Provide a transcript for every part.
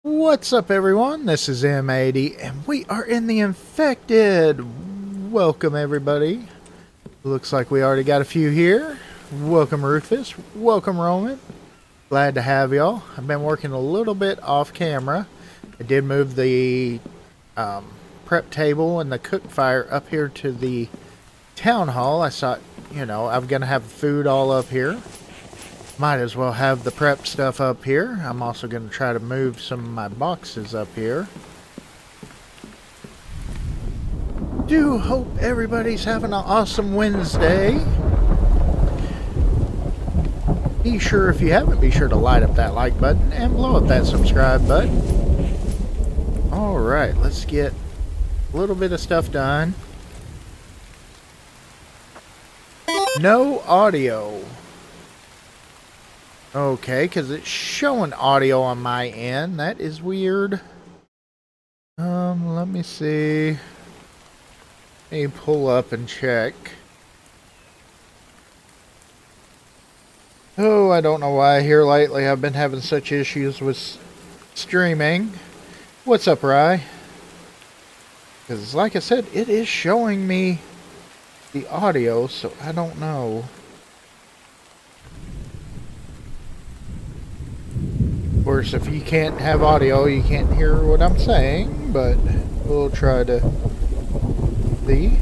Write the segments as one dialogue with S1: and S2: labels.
S1: What's up, everyone? This is M80, and we are in the Infected. Welcome, everybody. Looks like we already got a few here. Welcome, Rufus. Welcome, Roman. Glad to have y'all. I've been working a little bit off camera. I did move the prep table and the cook fire up here to the town hall. I thought, I'm going to have food all up here. Might as well have the prep stuff up here. I'm also going to try to move some of my boxes up here. Do hope everybody's having an awesome Wednesday. Be sure, if you haven't, be sure to light up that like button and blow up that subscribe button. Alright, let's get a little bit of stuff done. No audio. Okay, because it's showing audio on my end. That is weird. Let me see. Let me pull up and check. Oh, I don't know why here lately I've been having such issues with streaming. What's up, Rye? Because like I said, it is showing me the audio, so I don't know. Of course, if you can't have audio, you can't hear what I'm saying, but we'll try to see.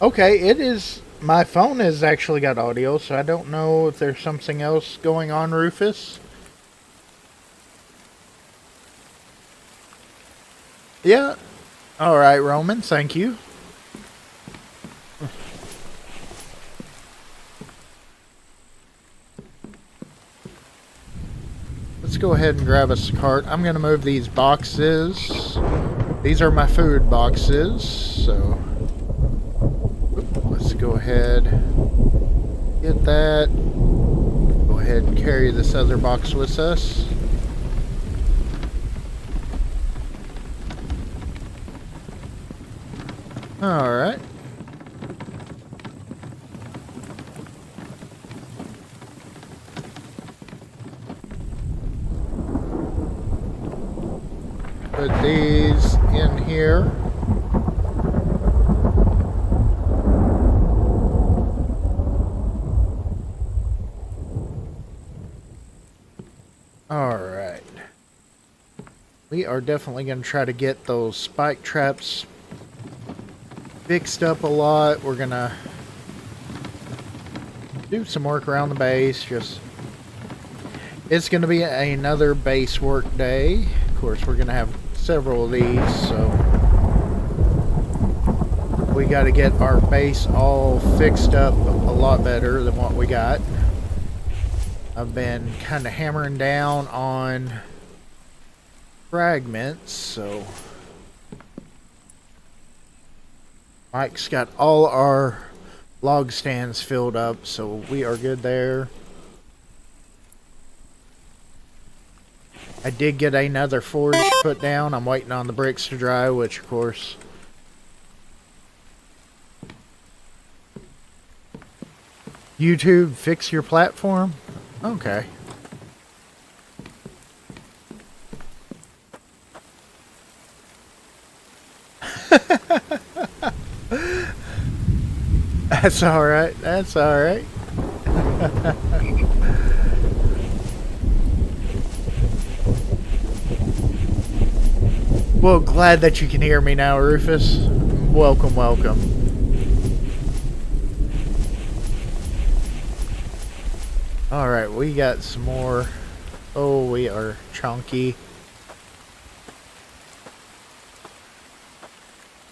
S1: Okay, it is. My phone has actually got audio, so I don't know if there's something else going on, Rufus. Yeah. Alright, Roman, thank you. Let's go ahead and grab us a cart. I'm going to move these boxes. These are my food boxes, so let's go ahead, get that. Go ahead and carry this other box with us. Alright. Put these in here. Alright. We are definitely going to try to get those spike traps fixed up a lot. We're gonna do some work around the base. It's gonna be another base work day. Of course, we're gonna have several of these, so we got to get our base all fixed up a lot better than what we got. I've been kind of hammering down on fragments, so Mike's got all our log stands filled up, so we are good there. I did get another forge put down. I'm waiting on the bricks to dry, which of course... YouTube, fix your platform? Okay. That's alright. That's alright. Well, glad that you can hear me now, Rufus. Welcome, welcome. Alright, we got some more. Oh, we are chunky.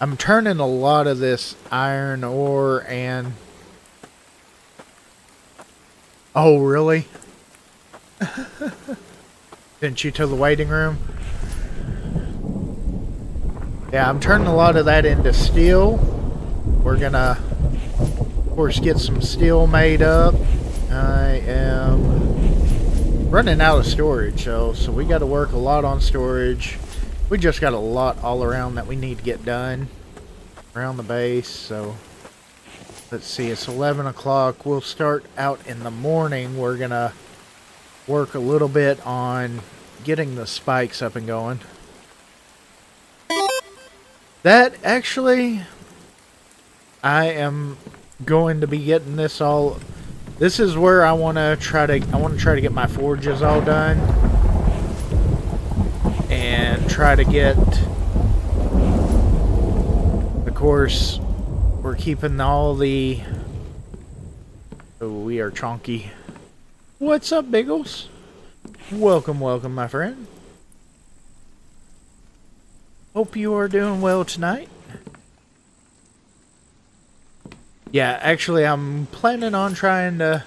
S1: I'm turning a lot of this iron ore and... Oh, really? Didn't you to the waiting room? Yeah, I'm turning a lot of that into steel. We're gonna, of course, get some steel made up. I am running out of storage, so we got to work a lot on storage. We just got a lot all around that we need to get done. around the base. So let's see, it's 11 o'clock. We'll start out in the morning. We're gonna work a little bit on getting the spikes up and going. That actually, I am going to be getting this all. This is where I want to try to get my forges all done and try to get. Of course, we're keeping all the. Oh, we are chonky. What's up, Biggles? Welcome, welcome, my friend. Hope you are doing well tonight. Yeah, actually, I'm planning on trying to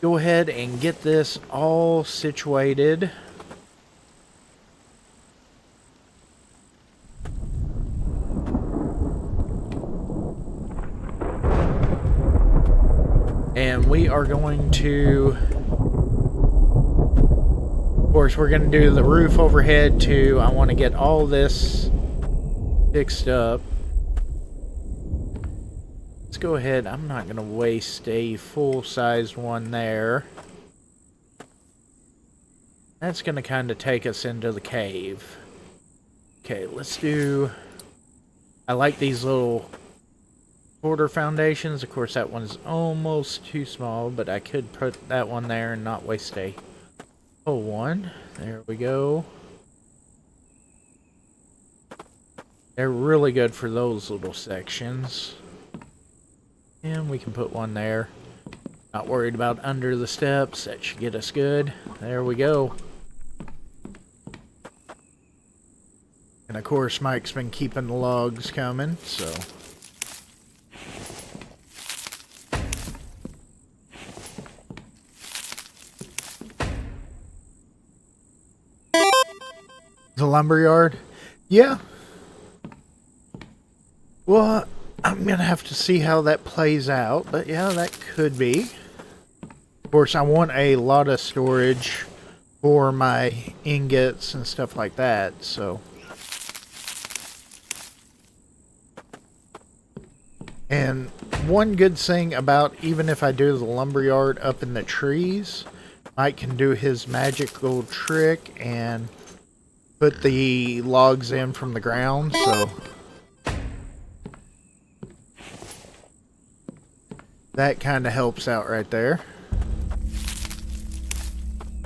S1: go ahead and get this all situated. And we are going to... Of course, we're going to do the roof overhead too. I want to get all this fixed up. Let's go ahead. I'm not going to waste a full-sized one there. That's going to kind of take us into the cave. Okay, let's do... I like these little quarter foundations. Of course, that one's almost too small, but I could put that one there and not waste a whole one. There we go. They're really good for those little sections. And we can put one there. Not worried about under the steps. That should get us good. There we go. And of course, Mike's been keeping the logs coming, so. The lumberyard? Yeah. Well, I'm gonna have to see how that plays out, but yeah, that could be. Of course, I want a lot of storage for my ingots and stuff like that, so. And one good thing about even if I do the lumberyard up in the trees, Mike can do his magical trick and put the logs in from the ground, so. That kind of helps out right there.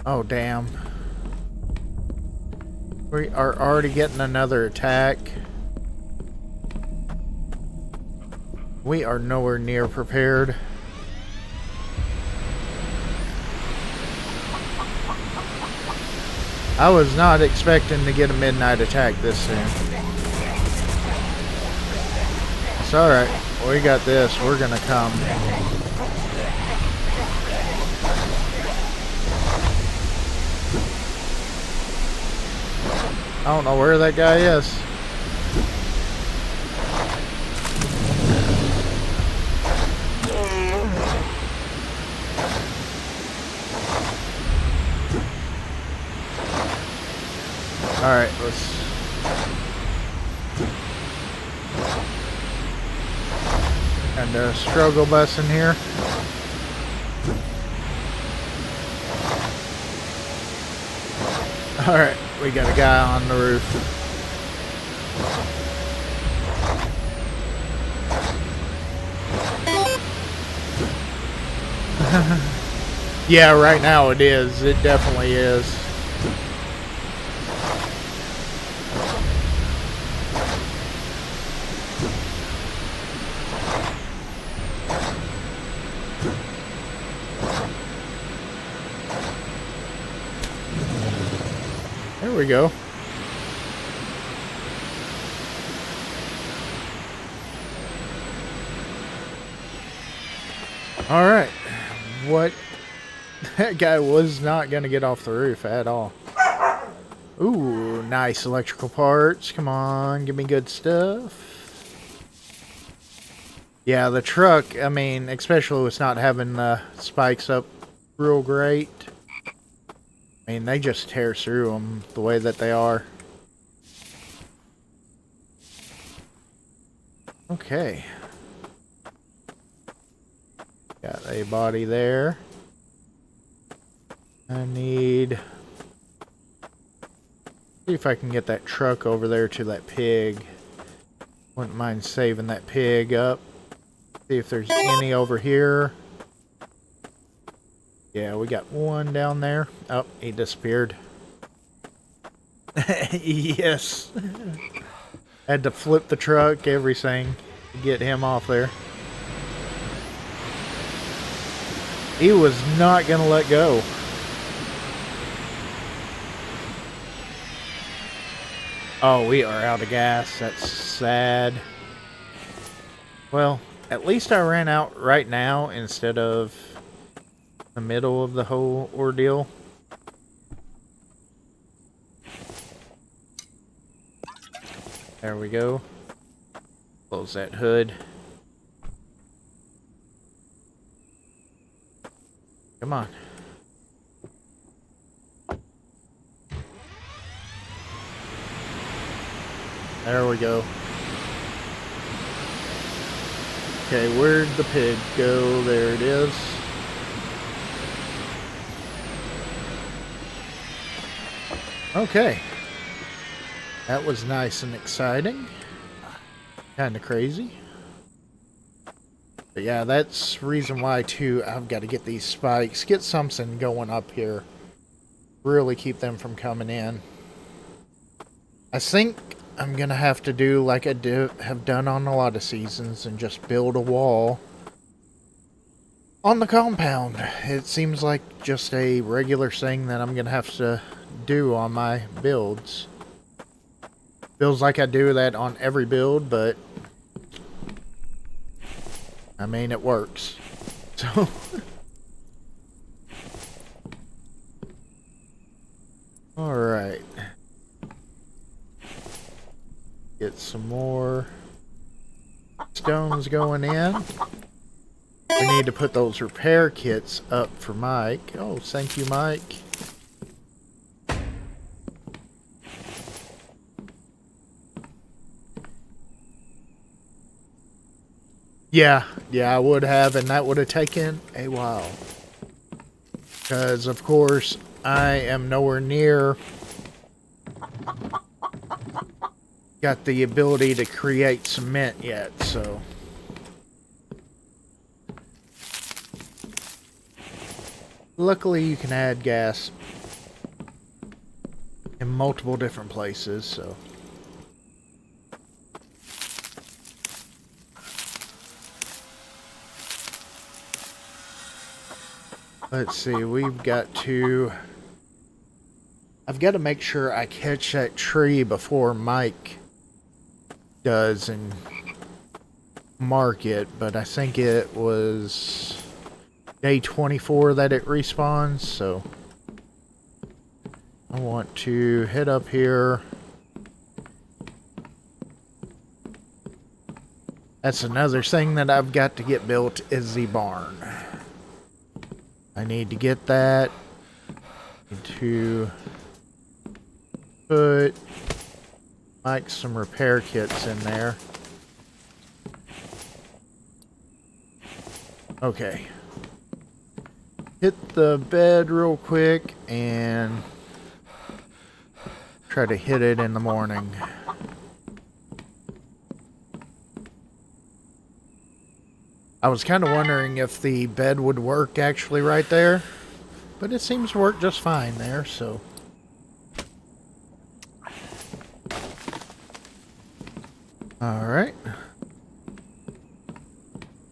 S1: Oh, damn. We are already getting another attack. We are nowhere near prepared. I was not expecting to get a midnight attack this soon. It's alright. We got this. We're gonna come. I don't know where that guy is. Alright, let's... And a struggle bus in here. Alright, we got a guy on the roof. Yeah, right now it is. It definitely is. There we go. Alright. What? That guy was not going to get off the roof at all. Ooh, nice electrical parts. Come on, give me good stuff. Yeah, the truck, I mean, especially with not having the spikes up real great. I mean, they just tear through them the way that they are. Okay. Got a body there. I need... see if I can get that truck over there to that pig. Wouldn't mind saving that pig up. See if there's any over here. Yeah, we got one down there. Oh, he disappeared. Yes. Had to flip the truck, everything, to get him off there. He was not going to let go. Oh, we are out of gas. That's sad. Well, at least I ran out right now instead of the middle of the whole ordeal. There we go. Close that hood. Come on. There we go. Okay, where'd the pig go? There it is. Okay. That was nice and exciting. Kinda crazy. But yeah, that's reason why too I've got to get these spikes. Get something going up here. Really keep them from coming in. I think I'm gonna have to do like I have done on a lot of seasons and just build a wall on the compound. It seems like just a regular thing that I'm gonna have to do on my builds. Feels like I do that on every build, but I mean it works. So all right. Get some more stones going in. We need to put those repair kits up for Mike. Oh, thank you, Mike. Yeah, I would have, and that would have taken a while. Because, of course, I am nowhere near got the ability to create cement yet, so luckily you can add gas in multiple different places, so let's see, I've got to make sure I catch that tree before Mike does and mark it, but I think it was day 24 that it respawns, so I want to head up here. That's another thing that I've got to get built is the barn. I need to get that. Need to put like some repair kits in there. Okay. Hit the bed real quick and try to hit it in the morning. I was kind of wondering if the bed would work actually right there, but it seems to work just fine there, so alright. Of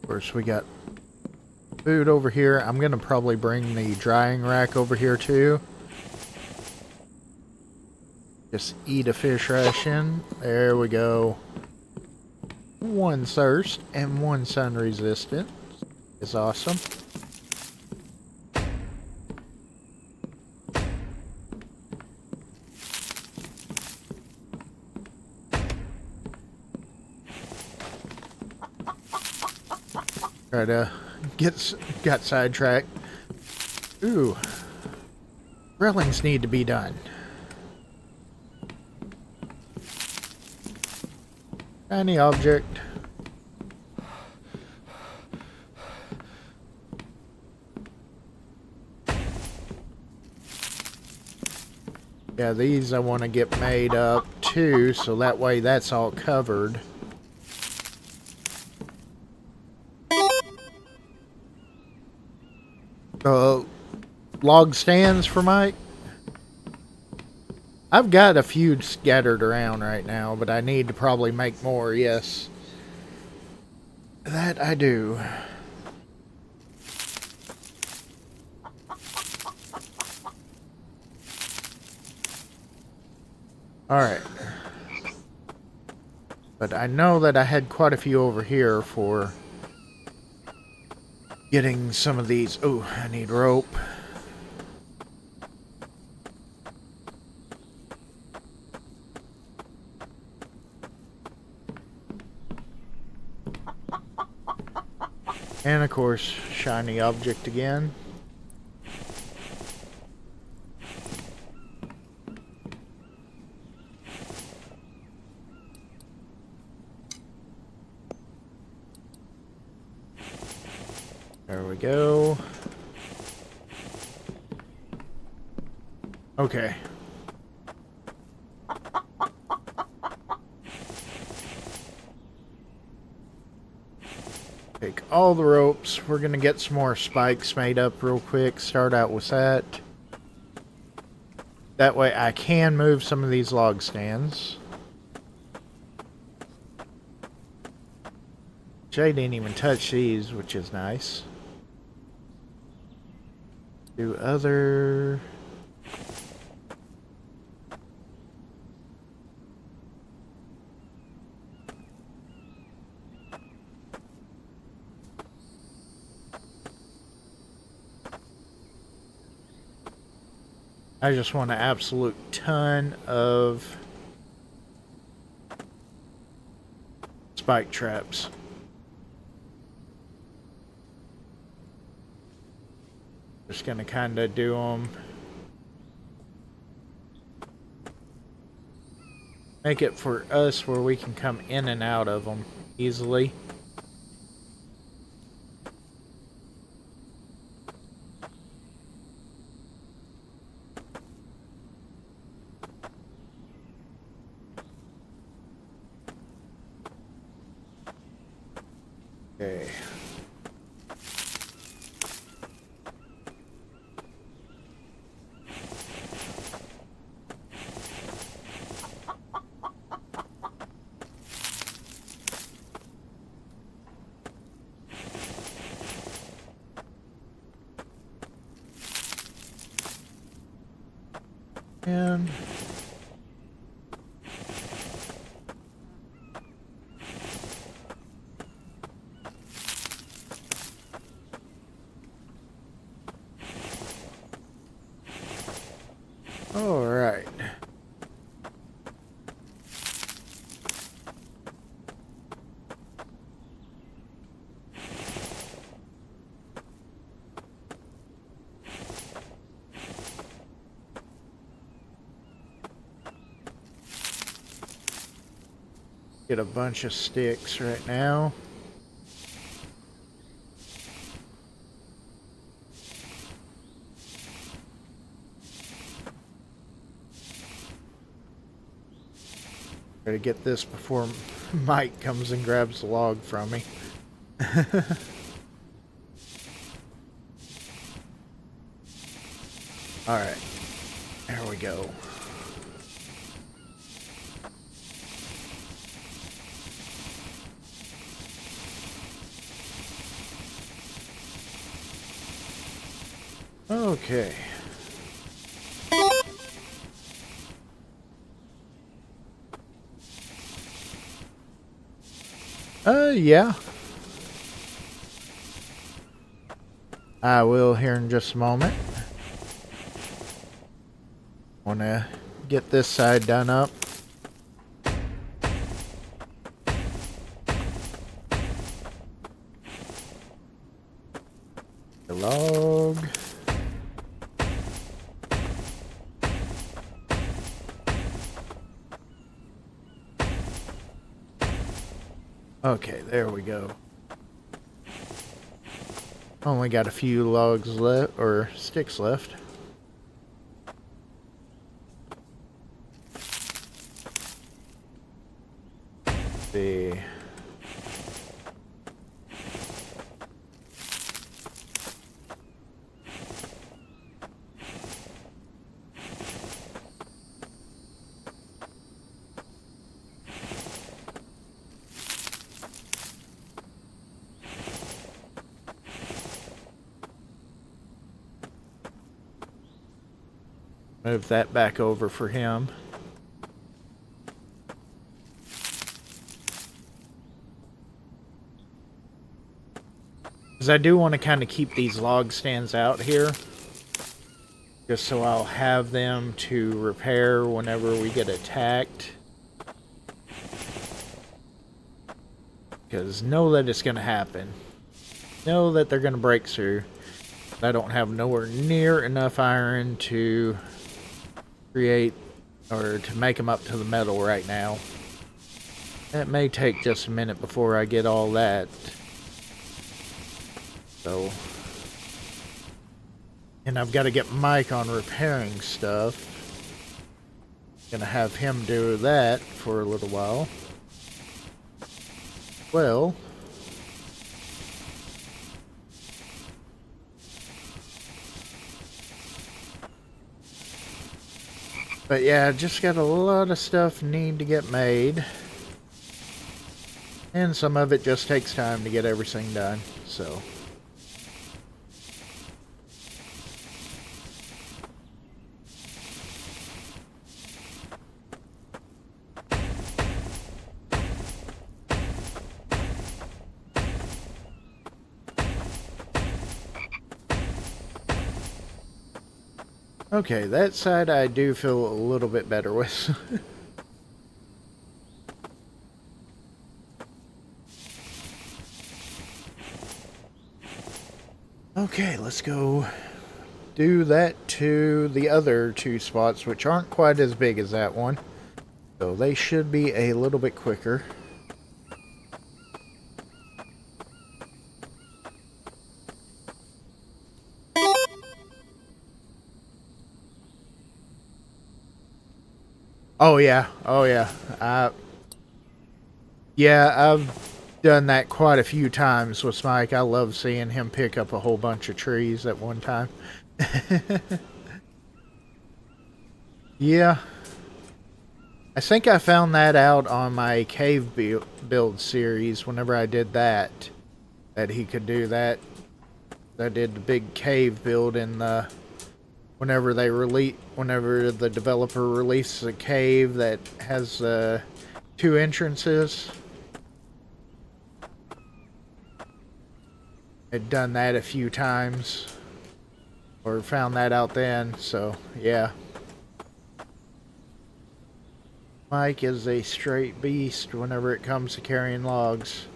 S1: course, we got food over here. I'm going to probably bring the drying rack over here too. Just eat a fish ration. There we go. One thirst and one sun resistant is awesome. Try to got sidetracked. Ooh, railings need to be done. Tiny object. Yeah, these I want to get made up too, so that way that's all covered. Log stands for Mike? I've got a few scattered around right now, but I need to probably make more, yes. That I do. Alright. But I know that I had quite a few over here for getting some of these. Oh, I need rope. And of course, shiny object again. There we go. Okay. Take all the ropes. We're gonna get some more spikes made up real quick. Start out with that. That way I can move some of these log stands. Jay didn't even touch these, which is nice. Do other... I just want an absolute ton of spike traps. Just gonna kind of do them. Make it for us where we can come in and out of them easily. Okay. And all right. Get a bunch of sticks right now. Try to get this before Mike comes and grabs the log from me. Alright, there we go. Okay. Yeah. I will here in just a moment. Want to get this side done up. The log. Okay, there we go. Only got a few logs left, or sticks left. see. Move that back over for him. Because I do want to kind of keep these log stands out here. Just so I'll have them to repair whenever we get attacked. Because know that it's going to happen. Know that they're going to break through. I don't have nowhere near enough iron to create or to make them up to the metal right now. That may take just a minute before I get all that. So, and I've got to get Mike on repairing stuff. Gonna have him do that for a little while. Well, but yeah, just got a lot of stuff need to get made. And some of it just takes time to get everything done, so. Okay, that side I do feel a little bit better with. Okay, let's go do that to the other two spots, which aren't quite as big as that one. So they should be a little bit quicker. Oh yeah, oh yeah. Yeah, I've done that quite a few times with Mike. I love seeing him pick up a whole bunch of trees at one time. Yeah. I think I found that out on my cave build series whenever I did that he could do that. I did the big cave build in the whenever the developer releases a cave that has two entrances. I'd done that a few times, or found that out then, so yeah. Mike is a straight beast whenever it comes to carrying logs.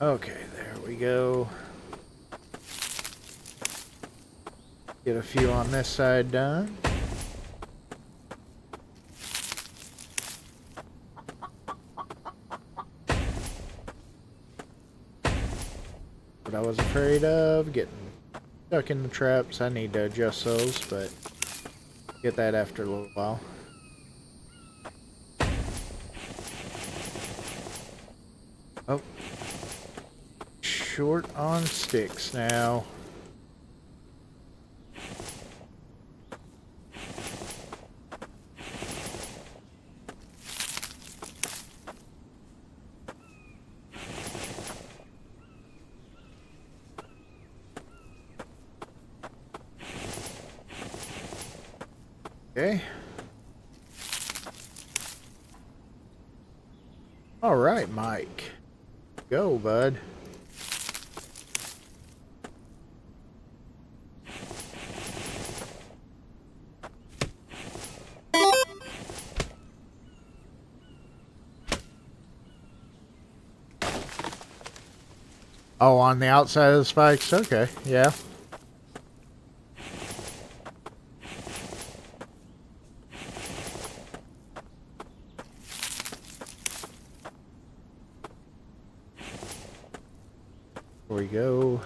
S1: Okay, there we go. Get a few on this side done. What I was afraid of, getting stuck in the traps. I need to adjust those, but get that after a little while. Oh. Short on sticks now. Okay. All right, Mike. Go, bud. Oh, on the outside of the spikes? Okay, yeah. There we go.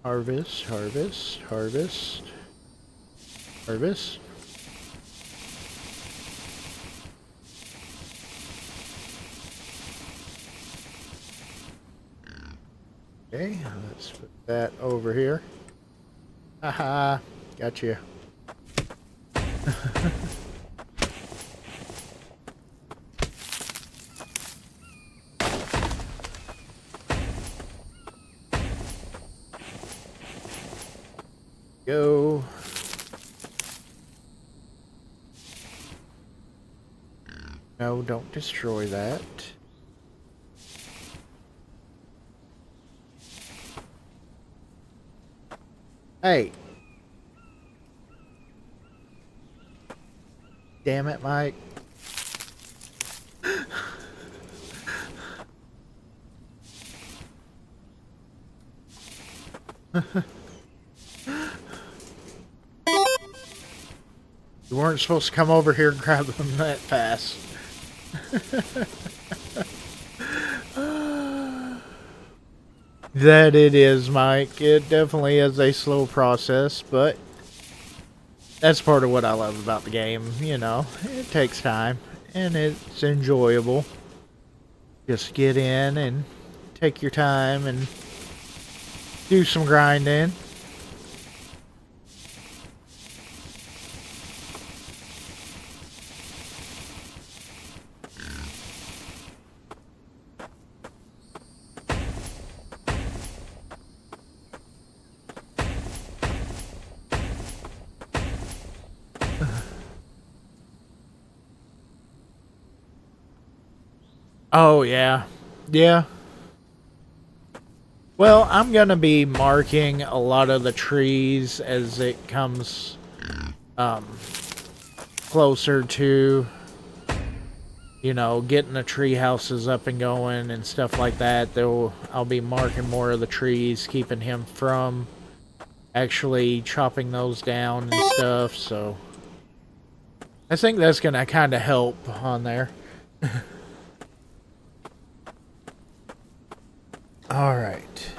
S1: Harvest, harvest, harvest, harvest. Okay, let's put that over here. Haha, gotcha. Go. No, don't destroy that. Hey. Damn it, Mike. You weren't supposed to come over here and grab them that fast. That it is, Mike. It definitely is a slow process, but that's part of what I love about the game. You know, it takes time and it's enjoyable. Just get in and take your time and do some grinding. Oh, yeah. Yeah. Well, I'm going to be marking a lot of the trees as it comes closer to, you know, getting the tree houses up and going and stuff like that. I'll be marking more of the trees, keeping him from actually chopping those down and stuff. So I think that's going to kind of help on there. All right.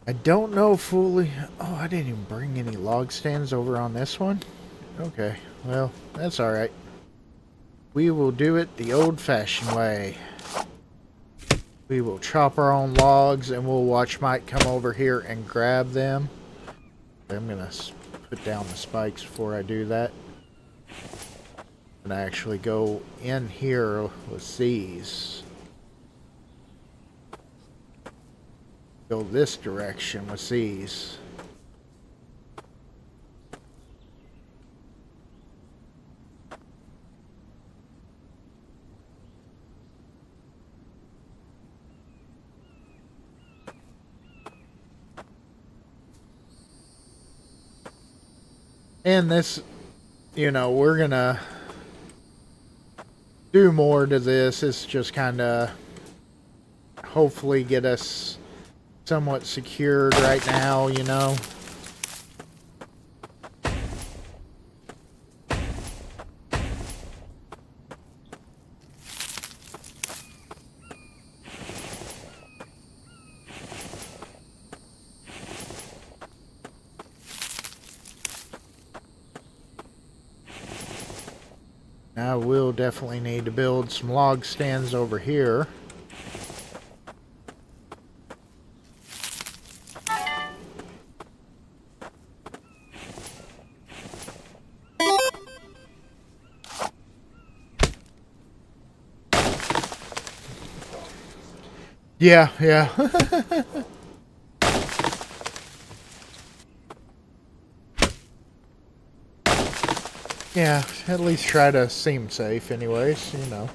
S1: I don't know fully. Oh, I didn't even bring any log stands over on this one. Okay, well, that's all right. We will do it the old-fashioned way. We will chop our own logs and we'll watch Mike come over here and grab them. I'm gonna put down the spikes before I do that. And actually go in here with these. Go this direction with these. And this, you know, we're gonna do more to this. It's just kind of hopefully get us somewhat secured right now, you know. Now we'll definitely need to build some log stands over here. Yeah, yeah. Yeah, at least try to seem safe anyways, you know.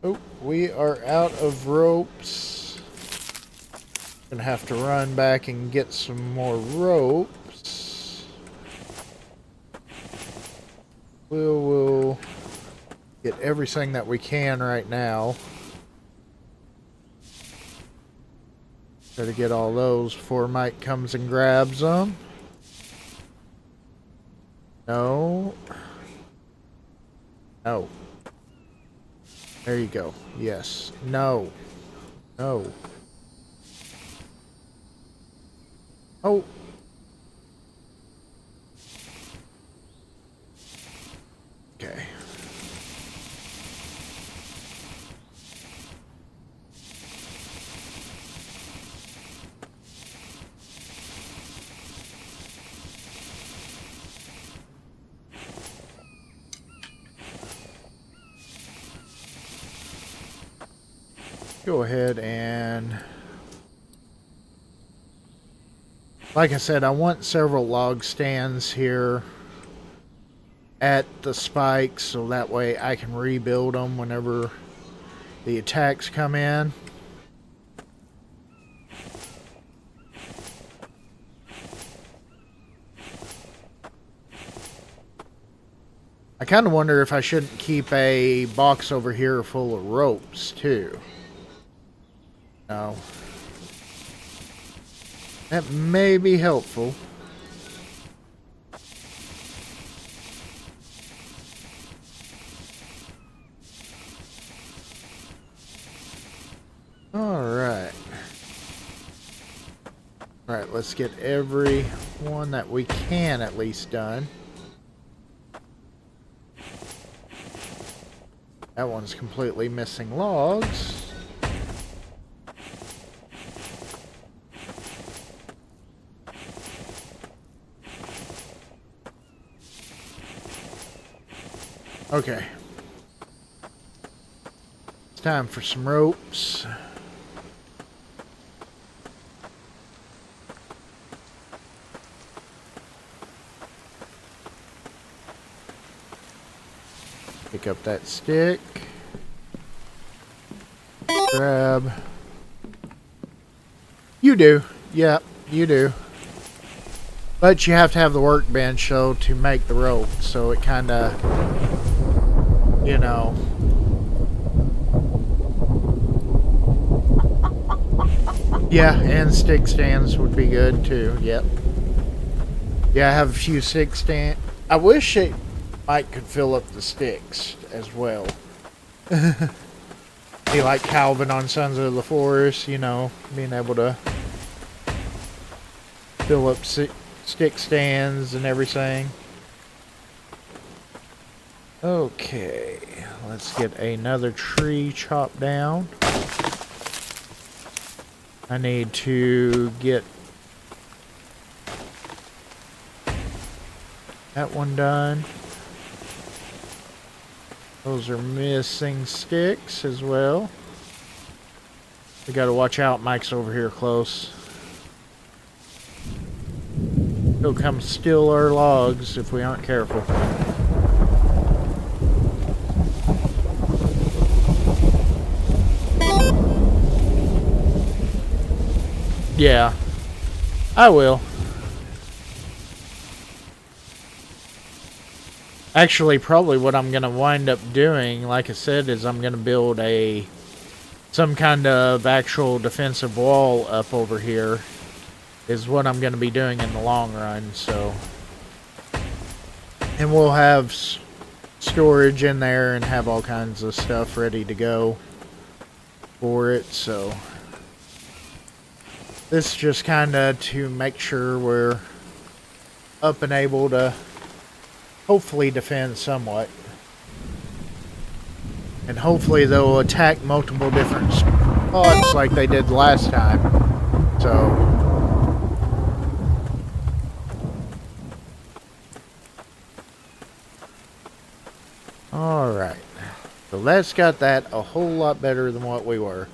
S1: Oh, we are out of ropes. Gonna have to run back and get some more ropes. We'll get everything that we can right now. Try to get all those before Mike comes and grabs them. No. No. There you go. Yes. No. No. Oh. Okay. Go ahead and, like I said, I want several log stands here at the spikes so that way I can rebuild them whenever the attacks come in. I kind of wonder if I shouldn't keep a box over here full of ropes too. No. That may be helpful. Alright. Alright, let's get every one that we can at least done. That one's completely missing logs. Okay. It's time for some ropes. Pick up that stick. Grab. You do. Yep, you do. But you have to have the workbench, though, to make the rope. So it kind of, you know. Yeah, and stick stands would be good, too. Yep. Yeah, I have a few stick stands. I wish Mike could fill up the sticks as well. Be like Calvin on Sons of the Forest, you know, being able to fill up stick stands and everything. Okay, let's get another tree chopped down. I need to get that one done. Those are missing sticks as well. We gotta watch out, Mike's over here close. He'll come steal our logs if we aren't careful. Yeah, I will. Actually, probably what I'm going to wind up doing, like I said, is I'm going to build some kind of actual defensive wall up over here. Is what I'm going to be doing in the long run, so. And we'll have storage in there and have all kinds of stuff ready to go for it, so. This is just kind of to make sure we're up and able to hopefully defend somewhat. And hopefully they'll attack multiple different spots like they did last time. So. Alright. So that's got that a whole lot better than what we were.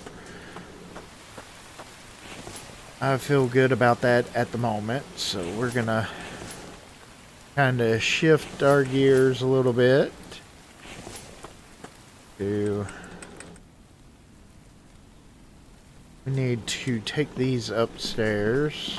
S1: I feel good about that at the moment. So we're going to kind of shift our gears a little bit to, we need to take these upstairs.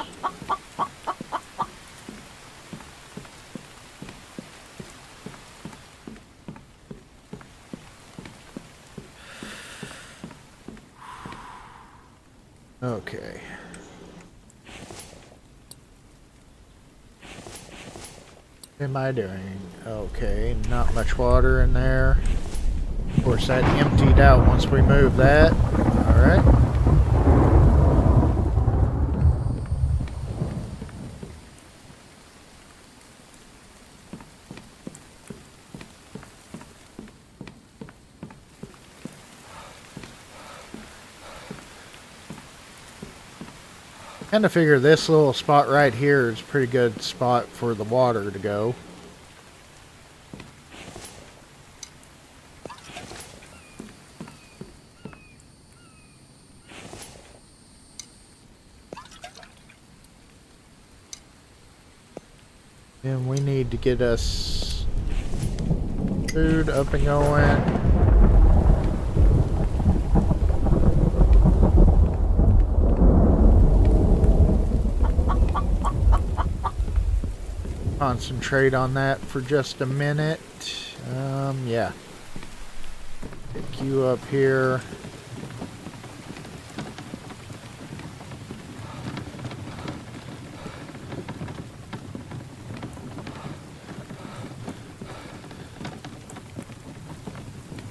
S1: Okay. What am I doing? Okay, not much water in there. Of course, that emptied out once we moved that. Alright. Kind of figure this little spot right here is a pretty good spot for the water to go. And we need to get us food up and going. Concentrate on that for just a minute. Yeah. Pick you up here.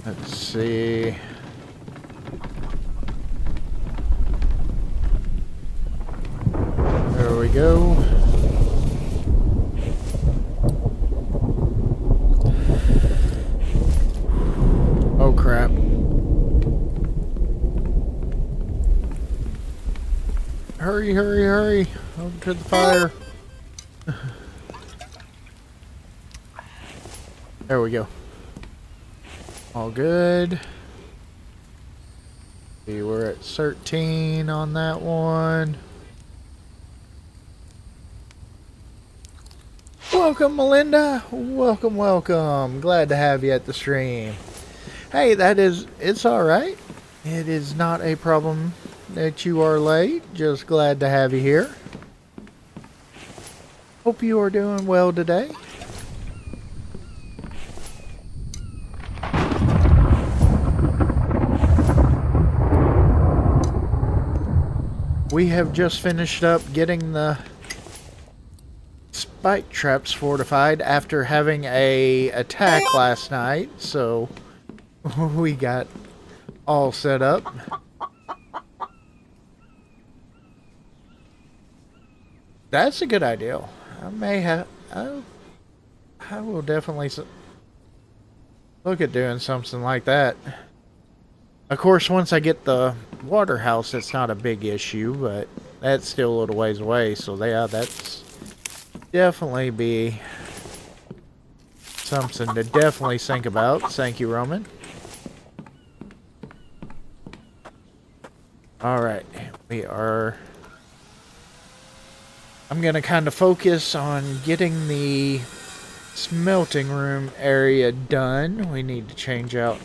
S1: Let's see. There we go. Oh crap. Hurry, hurry, hurry. Over to the fire. There we go. All good. See, we're at 13 on that one. Welcome, Melinda. Welcome, welcome. Glad to have you at the stream. Hey, it's alright. It is not a problem that you are late. Just glad to have you here. Hope you are doing well today. We have just finished up getting the spike traps fortified after having a attack last night, so we got all set up. That's a good idea. I may have. I will definitely look at doing something like that. Of course, once I get the water house, it's not a big issue, but that's still a little ways away. So yeah, that's definitely be something to definitely think about. Thank you, Roman. All right, we are. I'm gonna kind of focus on getting the smelting room area done. We need to change out.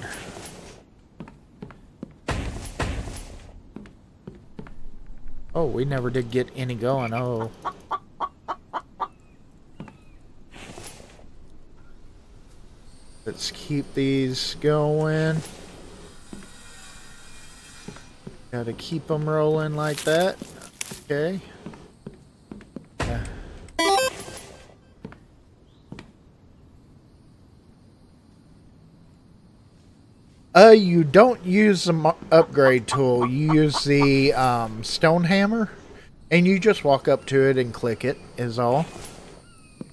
S1: Oh, we never did get any going. Oh. Let's keep these going. Gotta keep them rolling like that. Okay. Yeah. You don't use the upgrade tool. You use the stone hammer, and you just walk up to it and click it, is all.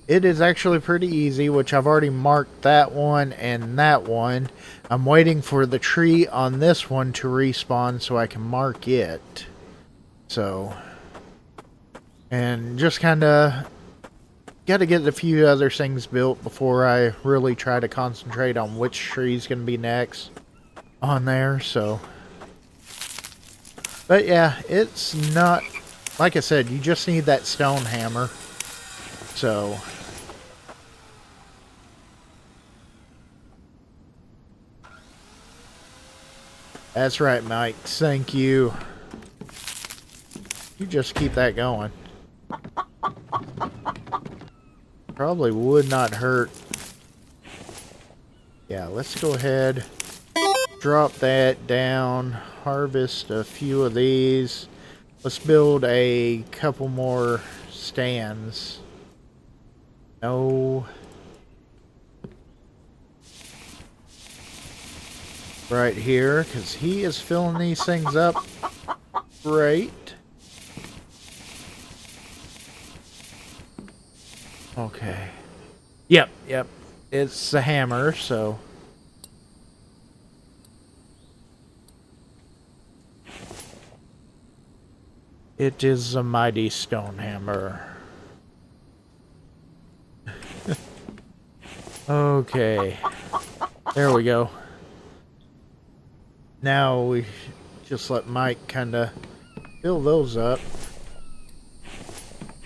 S1: It is actually pretty easy, which I've already marked that one and that one. I'm waiting for the tree on this one to respawn so I can mark it. So, and just kind of got to get a few other things built before I really try to concentrate on which tree is going to be next on there. So, but yeah, it's not, like I said, you just need that stone hammer. So, that's right, Mike. Thank you. You just keep that going. Probably would not hurt. Yeah, let's go ahead. Drop that down. Harvest a few of these. Let's build a couple more stands. No. Right here, because he is filling these things up great. Okay. Yep. It's a hammer, so... It is a mighty stone hammer. Okay. There we go. Now we just let Mike kind of fill those up.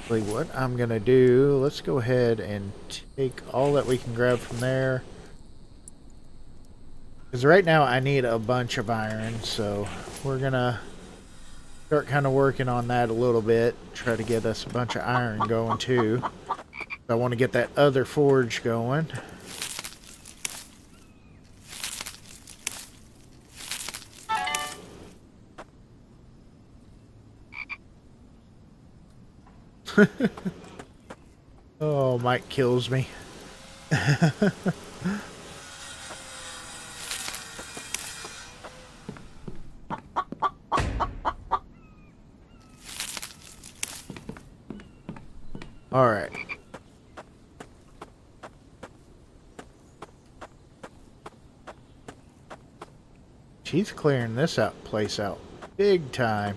S1: What I'm going to do, let's go ahead and take all that we can grab from there. Because right now I need a bunch of iron, so we're going to start kind of working on that a little bit. Try to get us a bunch of iron going too. I want to get that other forge going. Oh, Mike kills me. All right. She's clearing this place out big time.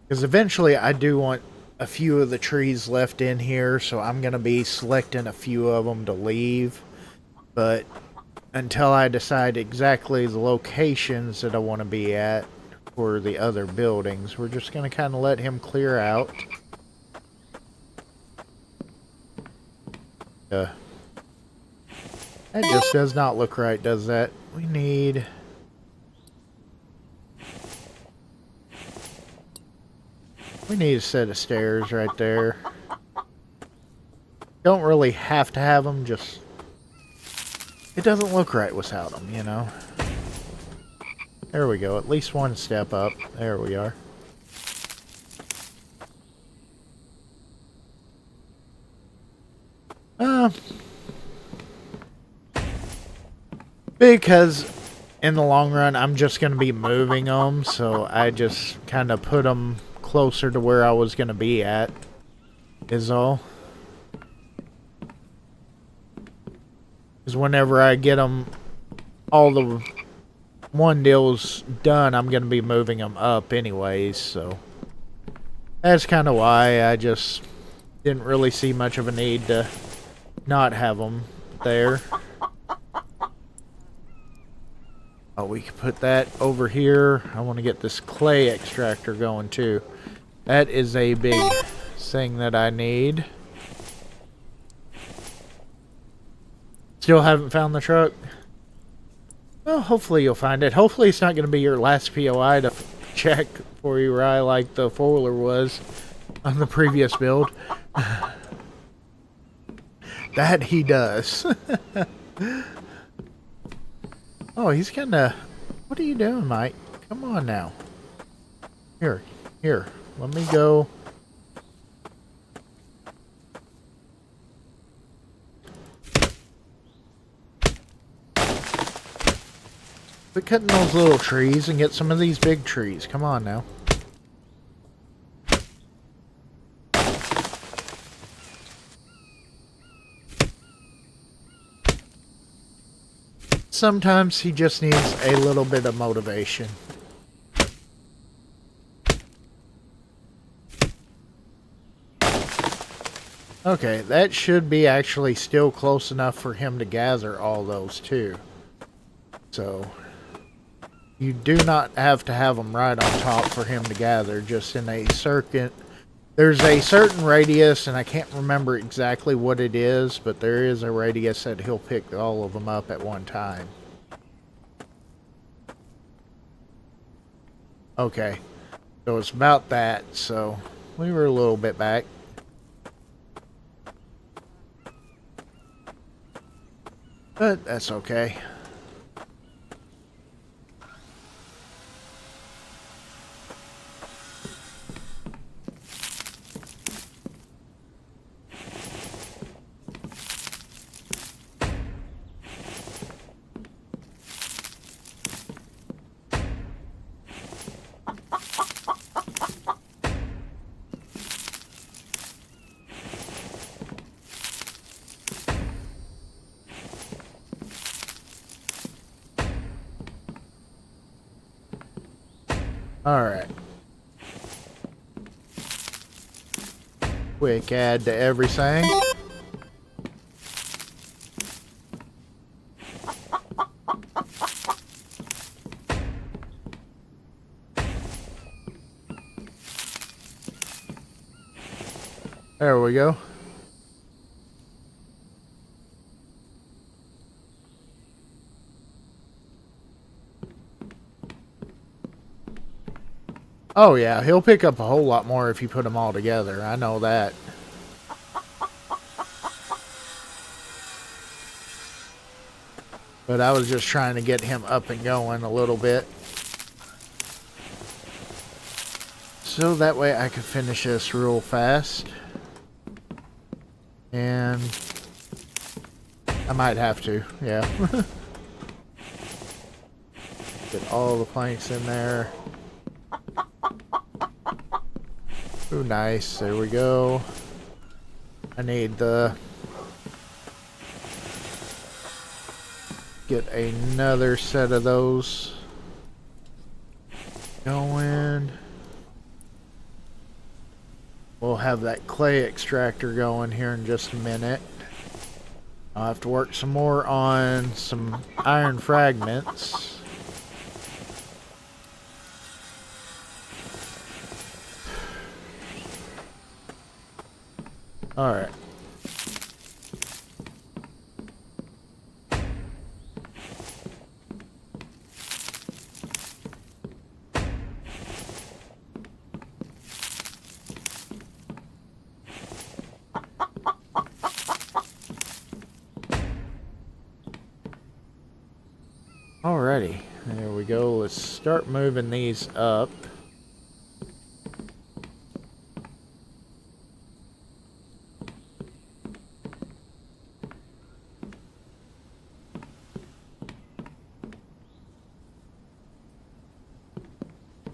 S1: Because eventually I do want a few of the trees left in here, so I'm going to be selecting a few of them to leave. But until I decide exactly the locations that I want to be at for the other buildings, we're just going to kind of let him clear out. That just does not look right, does that? We need... We need a set of stairs right there. Don't really have to have them, just... It doesn't look right without them, you know? There we go, at least one step up. There we are. Because in the long run, I'm just going to be moving them, so I just kind of put them closer to where I was going to be at, is all. Because whenever I get them, all the one deals done, I'm going to be moving them up anyways, so. That's kind of why I just didn't really see much of a need to not have them there. Oh, we can put that over here. I want to get this clay extractor going too. That is a big thing that I need. Still haven't found the truck? Well, hopefully you'll find it. Hopefully it's not going to be your last POI to check for you, right, like the four-wheeler was on the previous build. That he does. Oh, he's kind of... What are you doing, Mike? Come on now. Here. Let me go. Quit cutting those little trees and get some of these big trees. Come on now. Sometimes he just needs a little bit of motivation. Okay, that should be actually still close enough for him to gather all those too. So, you do not have to have them right on top for him to gather, just in a circuit. There's a certain radius, and I can't remember exactly what it is, but there is a radius that he'll pick all of them up at one time. Okay, so it's about that, so we were a little bit back. But that's okay. Alright. Quick add to everything. There we go. Oh yeah, he'll pick up a whole lot more if you put them all together. I know that. But I was just trying to get him up and going a little bit. So that way I can finish this real fast. And I might have to, yeah. Get all the planks in there. Ooh, nice. There we go. I need the... Get another set of those going. We'll have that clay extractor going here in just a minute. I'll have to work some more on some iron fragments. Alright. Alrighty, there we go. Let's start moving these up.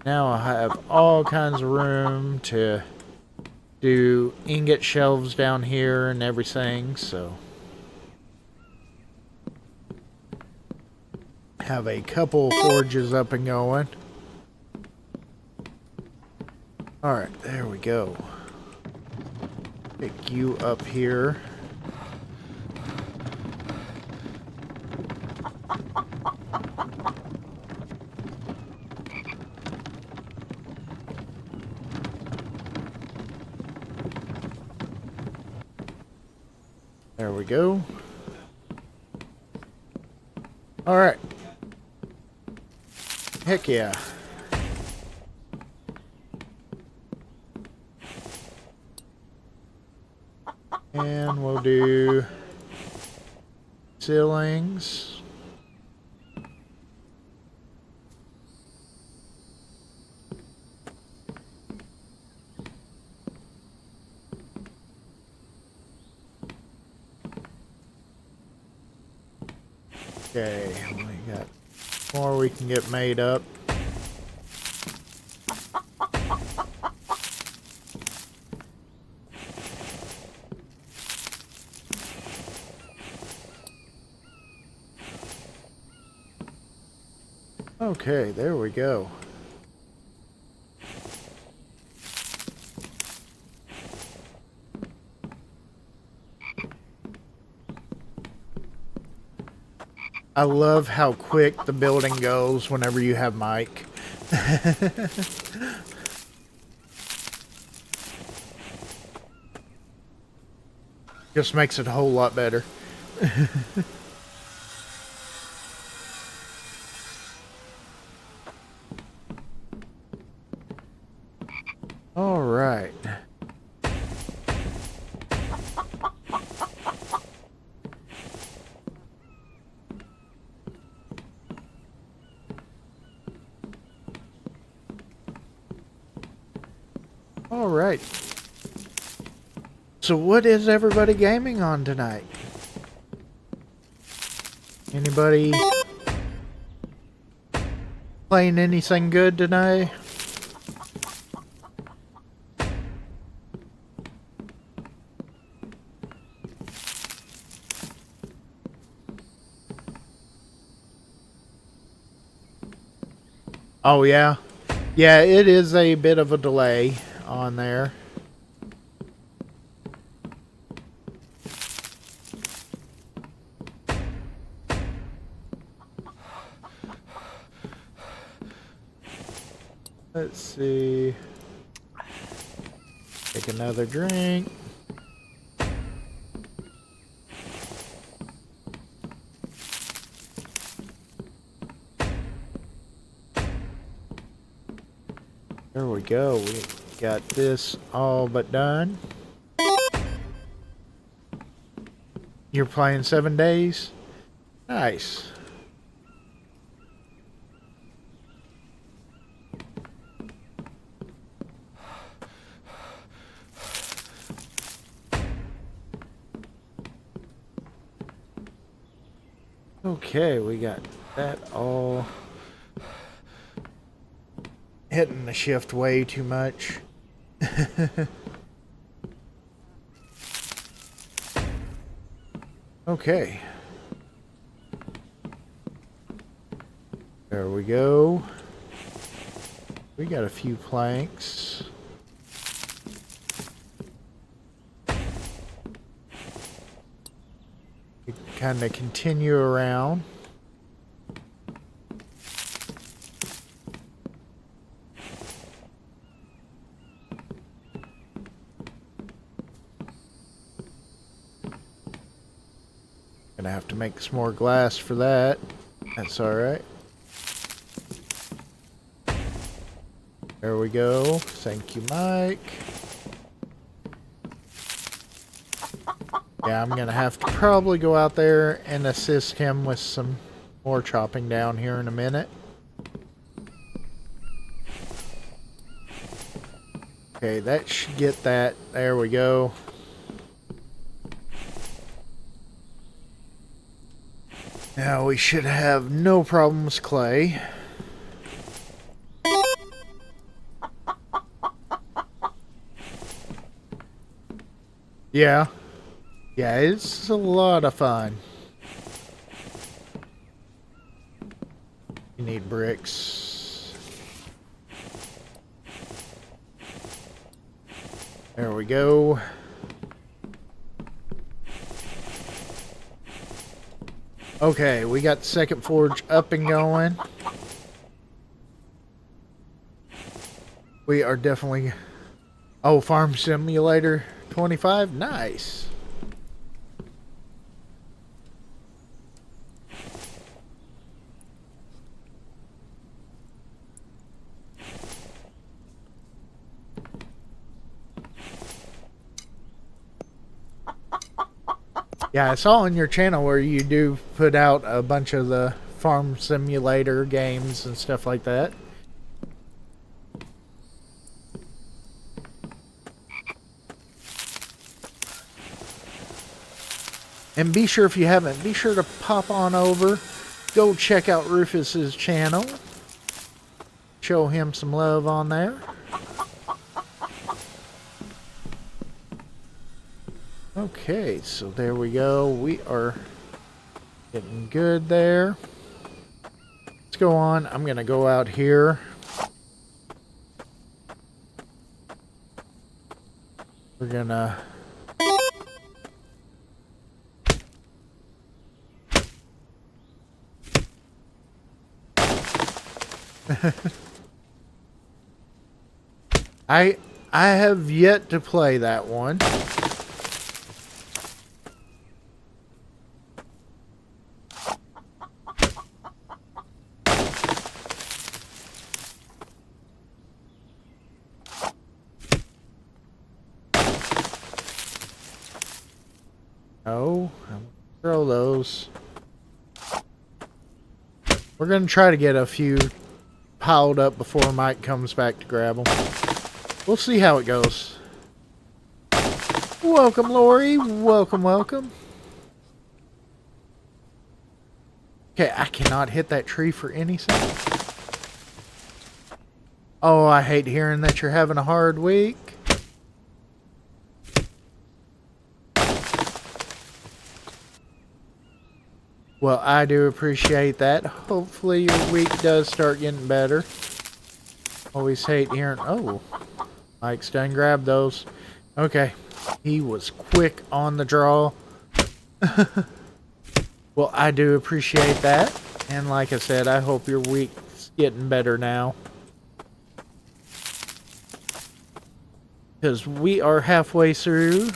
S1: Now I have all kinds of room to do ingot shelves down here and everything, so have a couple forges up and going. Alright, there we go. Pick you up here. There we go. Alright. Heck yeah. And we'll do ceilings. Okay, we got more we can get made up. Okay, there we go. I love how quick the building goes whenever you have Mike. Just makes it a whole lot better. All right. All right. So what is everybody gaming on tonight? Anybody playing anything good today? Oh yeah? Yeah, it is a bit of a delay on there. Let's see. Take another drink. There we go. We got this all but done. You're playing 7 days? Nice. Okay, we got that all hitting the shift way too much. Okay. There we go. We got a few planks. We kind of continue around. Gonna have to make some more glass for that. That's alright. There we go. Thank you, Mike. Yeah, I'm gonna have to probably go out there and assist him with some more chopping down here in a minute. Okay, that should get that. There we go. Now we should have no problems, clay. Yeah. Yeah, it's a lot of fun. You need bricks. There we go. Okay, we got the second forge up and going. We are definitely... Oh, Farm Simulator 25? Nice. Yeah, I saw on your channel where you do put out a bunch of the Farm Simulator games and stuff like that. And be sure, if you haven't, be sure to pop on over. Go check out Rufus's channel. Show him some love on there. Okay, so there we go. We are getting good there. Let's go on. I'm going to go out here. We're going to... I have yet to play that one. Oh, throw those. We're going to try to get a few piled up before Mike comes back to grab them. We'll see how it goes. Welcome, Lori. Welcome, welcome. Okay, I cannot hit that tree for anything. Oh, I hate hearing that you're having a hard week. Well, I do appreciate that. Hopefully your week does start getting better. Always hate hearing... Oh, Mike's done grabbed those. Okay, he was quick on the draw. Well, I do appreciate that. And like I said, I hope your week's getting better now. Because we are halfway through.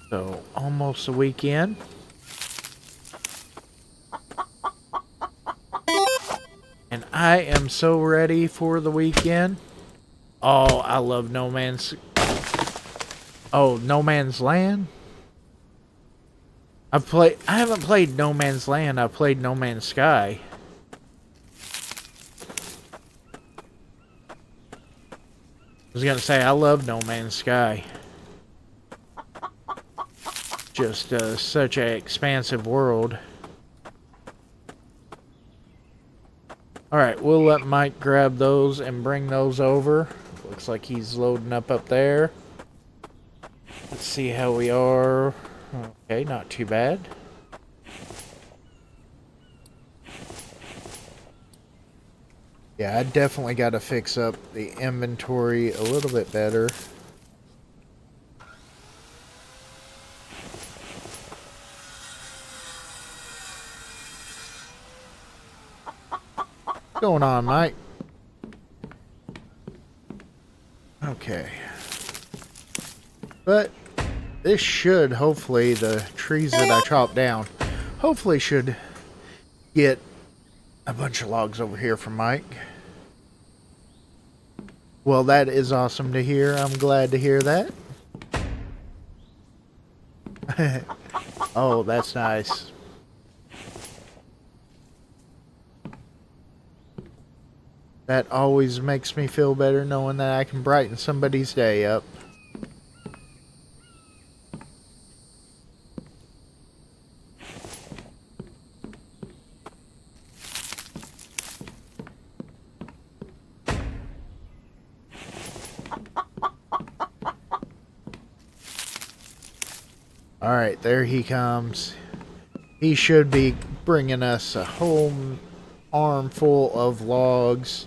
S1: So, almost a weekend. And I am so ready for the weekend. Oh, I love No Man's... Oh, No Man's Land? I haven't played No Man's Land, I've played No Man's Sky. I was gonna say, I love No Man's Sky. Just such an expansive world. Alright, we'll let Mike grab those and bring those over. Looks like he's loading up there. Let's see how we are. Okay, not too bad. Yeah, I definitely got to fix up the inventory a little bit better. What's going on, Mike? Okay. But this should, hopefully, the trees that I chopped down, hopefully should get a bunch of logs over here from Mike. Well, that is awesome to hear. I'm glad to hear that. Oh, that's nice. That always makes me feel better knowing that I can brighten somebody's day up. Alright, there he comes. He should be bringing us a whole armful of logs.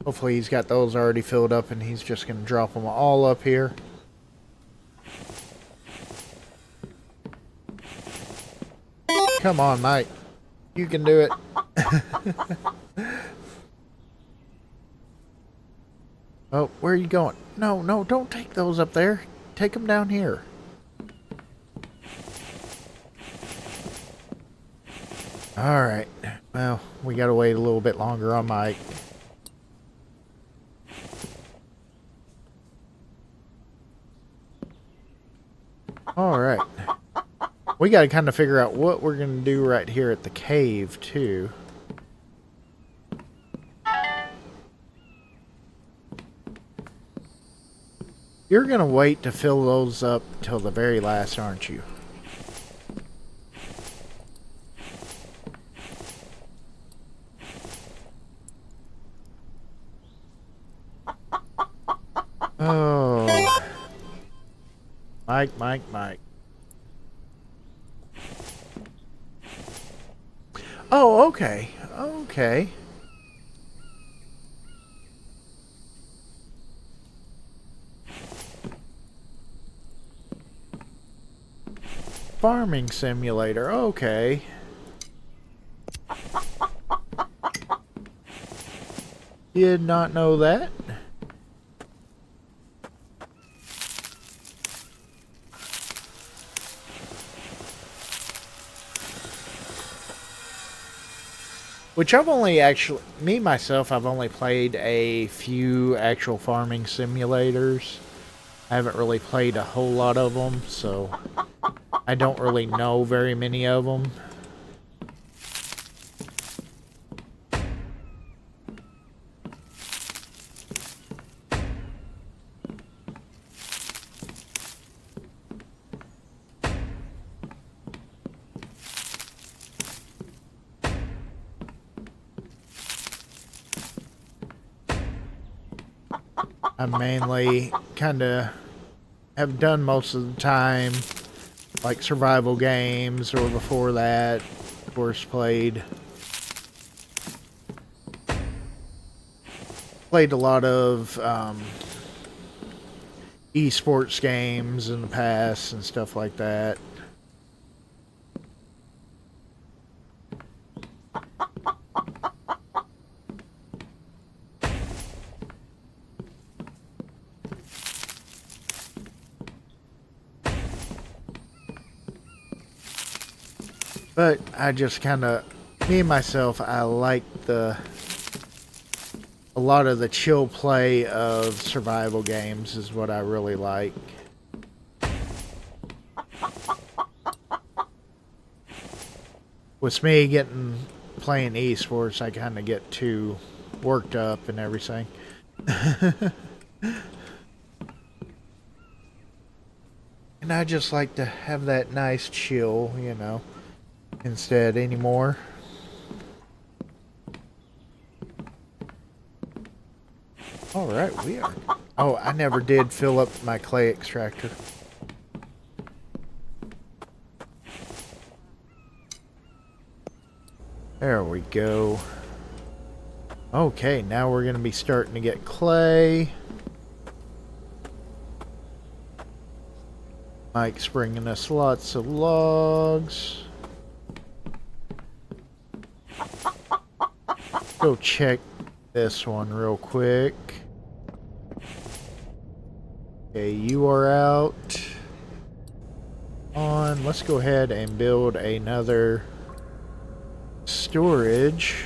S1: Hopefully he's got those already filled up and he's just going to drop them all up here. Come on, Mike. You can do it. Oh, where are you going? No, no, don't take those up there. Take them down here. Alright. Well, we gotta wait a little bit longer on Mike. Alright. We gotta kind of figure out what we're gonna do right here at the cave, too. You're gonna wait to fill those up till the very last, aren't you? Oh. Mike. Oh, okay. Okay. Farming simulator, okay. Did not know that. Which I've only actually, me myself, I've only played a few actual farming simulators. I haven't really played a whole lot of them, so I don't really know very many of them. I mainly kind of have done most of the time like survival games, or before that, of course, played played a lot of esports games in the past and stuff like that. But I just kind of, me myself, I like a lot of the chill play of survival games is what I really like. With me playing esports, I kind of get too worked up and everything. And I just like to have that nice chill, you know, instead anymore. Alright, we are. Oh, I never did fill up my clay extractor. There we go. Okay, now we're going to be starting to get clay. Mike's bringing us lots of logs. Go check this one real quick. Okay, you are out. Let's go ahead and build another storage.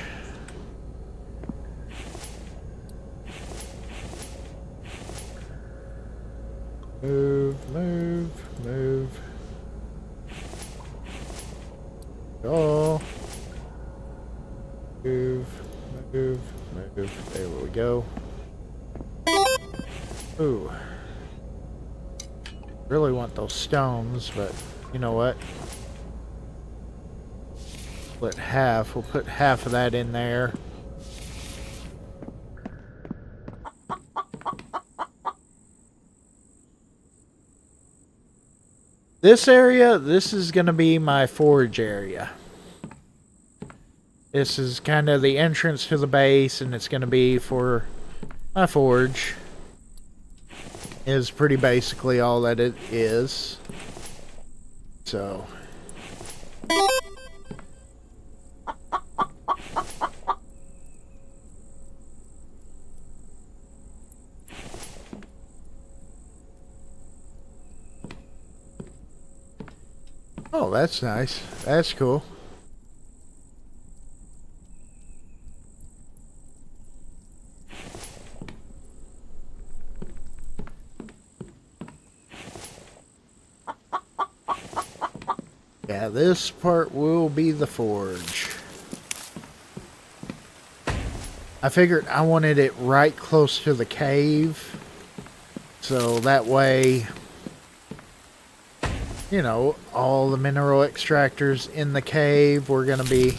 S1: Move, move, move. Oh. Move, move, move. There we go. Ooh. Really want those stones, but you know what? Split half. We'll put half of that in there. This area, this is going to be my forge area. This is kind of the entrance to the base, and it's going to be for my forge. Is pretty basically all that it is. So. Oh, that's nice. That's cool. Yeah, this part will be the forge. I figured I wanted it right close to the cave. So that way, you know, all the mineral extractors in the cave were going to be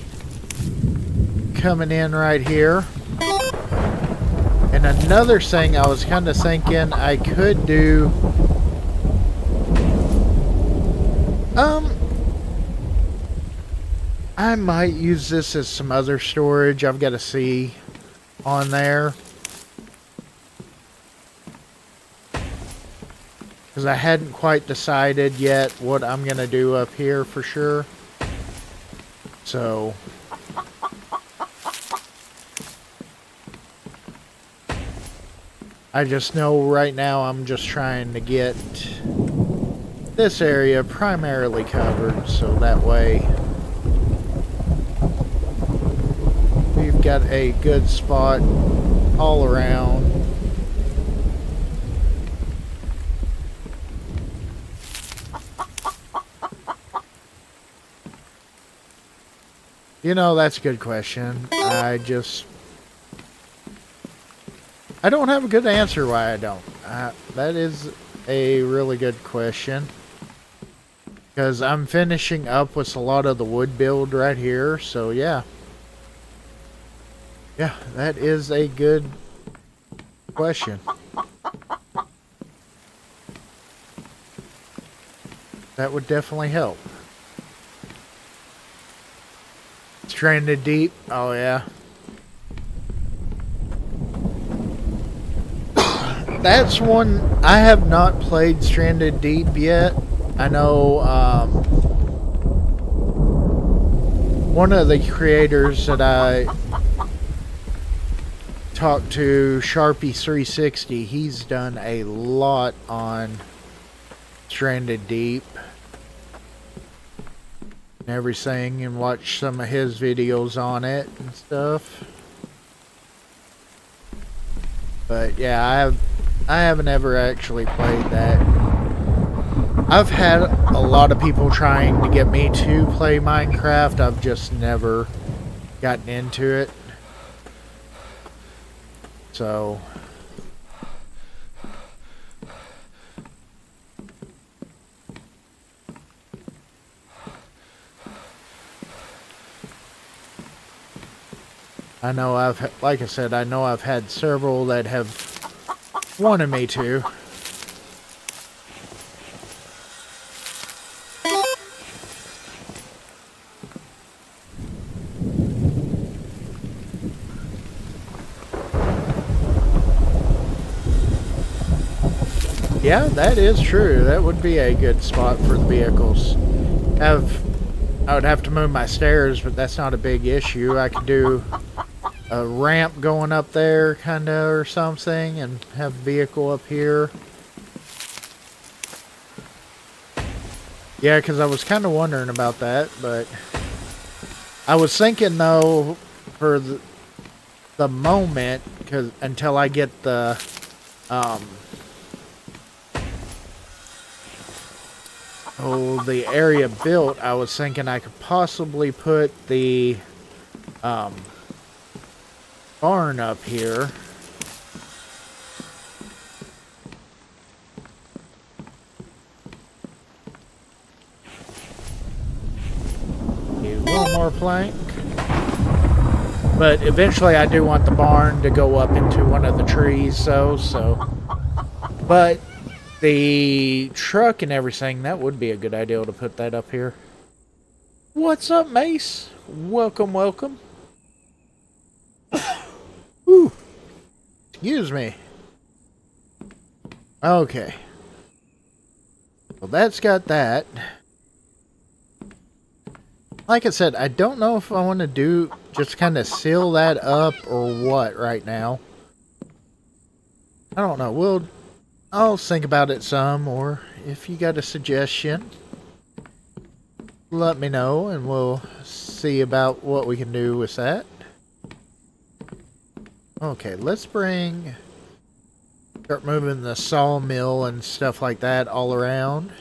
S1: coming in right here. And another thing I was kind of thinking I could do, I might use this as some other storage. I've got to see on there. Because I hadn't quite decided yet what I'm going to do up here for sure. So. I just know right now I'm just trying to get this area primarily covered. So that way we've got a good spot all around. You know, that's a good question. I don't have a good answer why I don't. That is a really good question. Because I'm finishing up with a lot of the wood build right here. So, yeah. Yeah, that is a good question. That would definitely help. Stranded deep. Oh, yeah. that's one I have not played Stranded Deep yet. I know one of the creators that I talked to, Sharpie360, he's done a lot on Stranded Deep and everything, and watched some of his videos on it and stuff. But yeah, I haven't ever actually played that. I've had a lot of people trying to get me to play Minecraft. I've just never gotten into it. So I know like I said, I know I've had several that have wanted me to. Yeah, that is true. That would be a good spot for the vehicles. I would have to move my stairs, but that's not a big issue. I could do a ramp going up there, kinda, or something, and have a vehicle up here. Yeah, because I was kind of wondering about that, but I was thinking though, for the moment, because until I get the the area built, I was thinking I could possibly put the barn up here. Need one more plank. But eventually I do want the barn to go up into one of the trees, so. But the truck and everything, that would be a good idea to put that up here. What's up, Mace? Welcome, welcome. Whew. Excuse me. Okay. Well, that's got that. Like I said, I don't know if I want to do just kind of seal that up or what right now. I don't know. I'll think about it some, or if you got a suggestion, let me know and we'll see about what we can do with that. Okay, let's start moving the sawmill and stuff like that all around.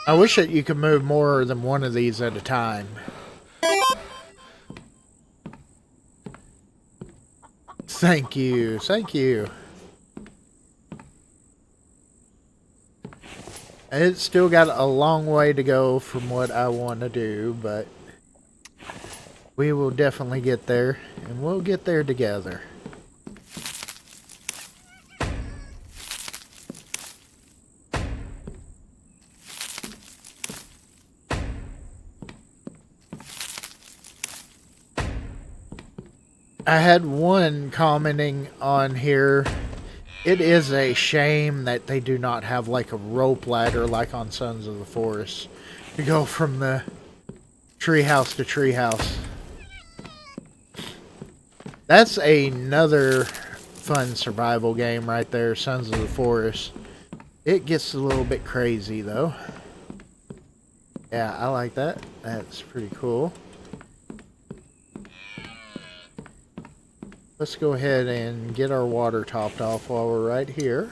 S1: I wish that you could move more than one of these at a time. Thank you, thank you. It's still got a long way to go from what I want to do, but we will definitely get there, and we'll get there together. I had one commenting on here. It is a shame that they do not have like a rope ladder like on Sons of the Forest to go from the treehouse to treehouse. That's another fun survival game right there, Sons of the Forest. It gets a little bit crazy though. Yeah, I like that. That's pretty cool. Let's go ahead and get our water topped off while we're right here.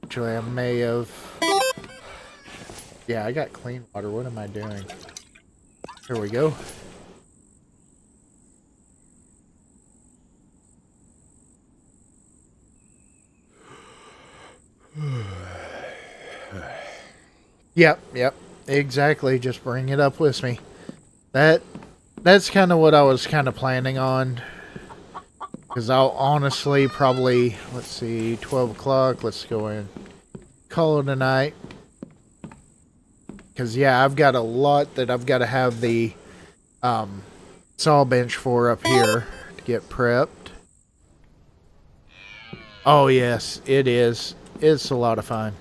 S1: Actually, I may have... Yeah, I got clean water. What am I doing? Here we go. Yep. Exactly. Just bring it up with me. That's kind of what I was kind of planning on. Because I'll honestly probably, let's see, 12 o'clock. Let's go in. Call it a night. Because, yeah, I've got a lot that I've got to have the saw bench for up here to get prepped. Oh yes, it is. It's a lot of fun.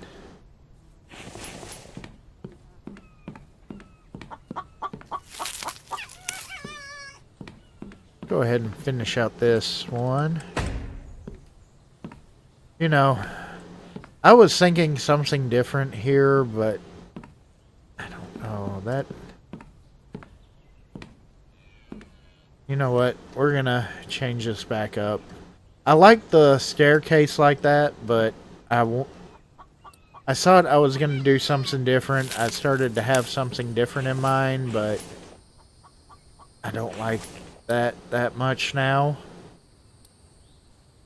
S1: Go ahead and finish out this one. You know, I was thinking something different here, but I don't know. That... You know what? We're gonna change this back up. I like the staircase like that, but I thought I was gonna do something different. I started to have something different in mind, but I don't like that much now.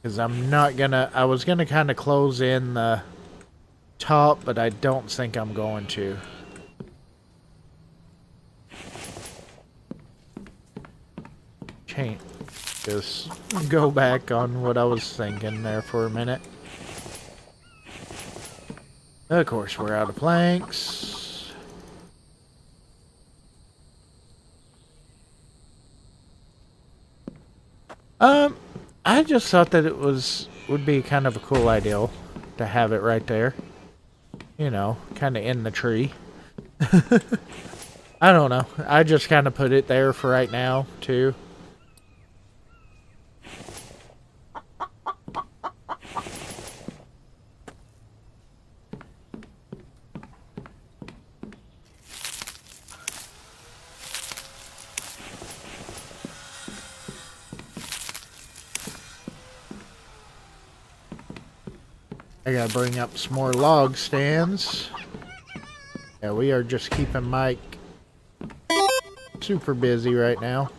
S1: Because I'm not gonna... I was gonna kind of close in the top, but I don't think I'm going to. Can't just go back on what I was thinking there for a minute. Of course, we're out of planks. I just thought that it would be kind of a cool idea to have it right there. You know, kind of in the tree. I don't know. I just kind of put it there for right now, too. I gotta bring up some more log stands. Yeah, we are just keeping Mike super busy right now.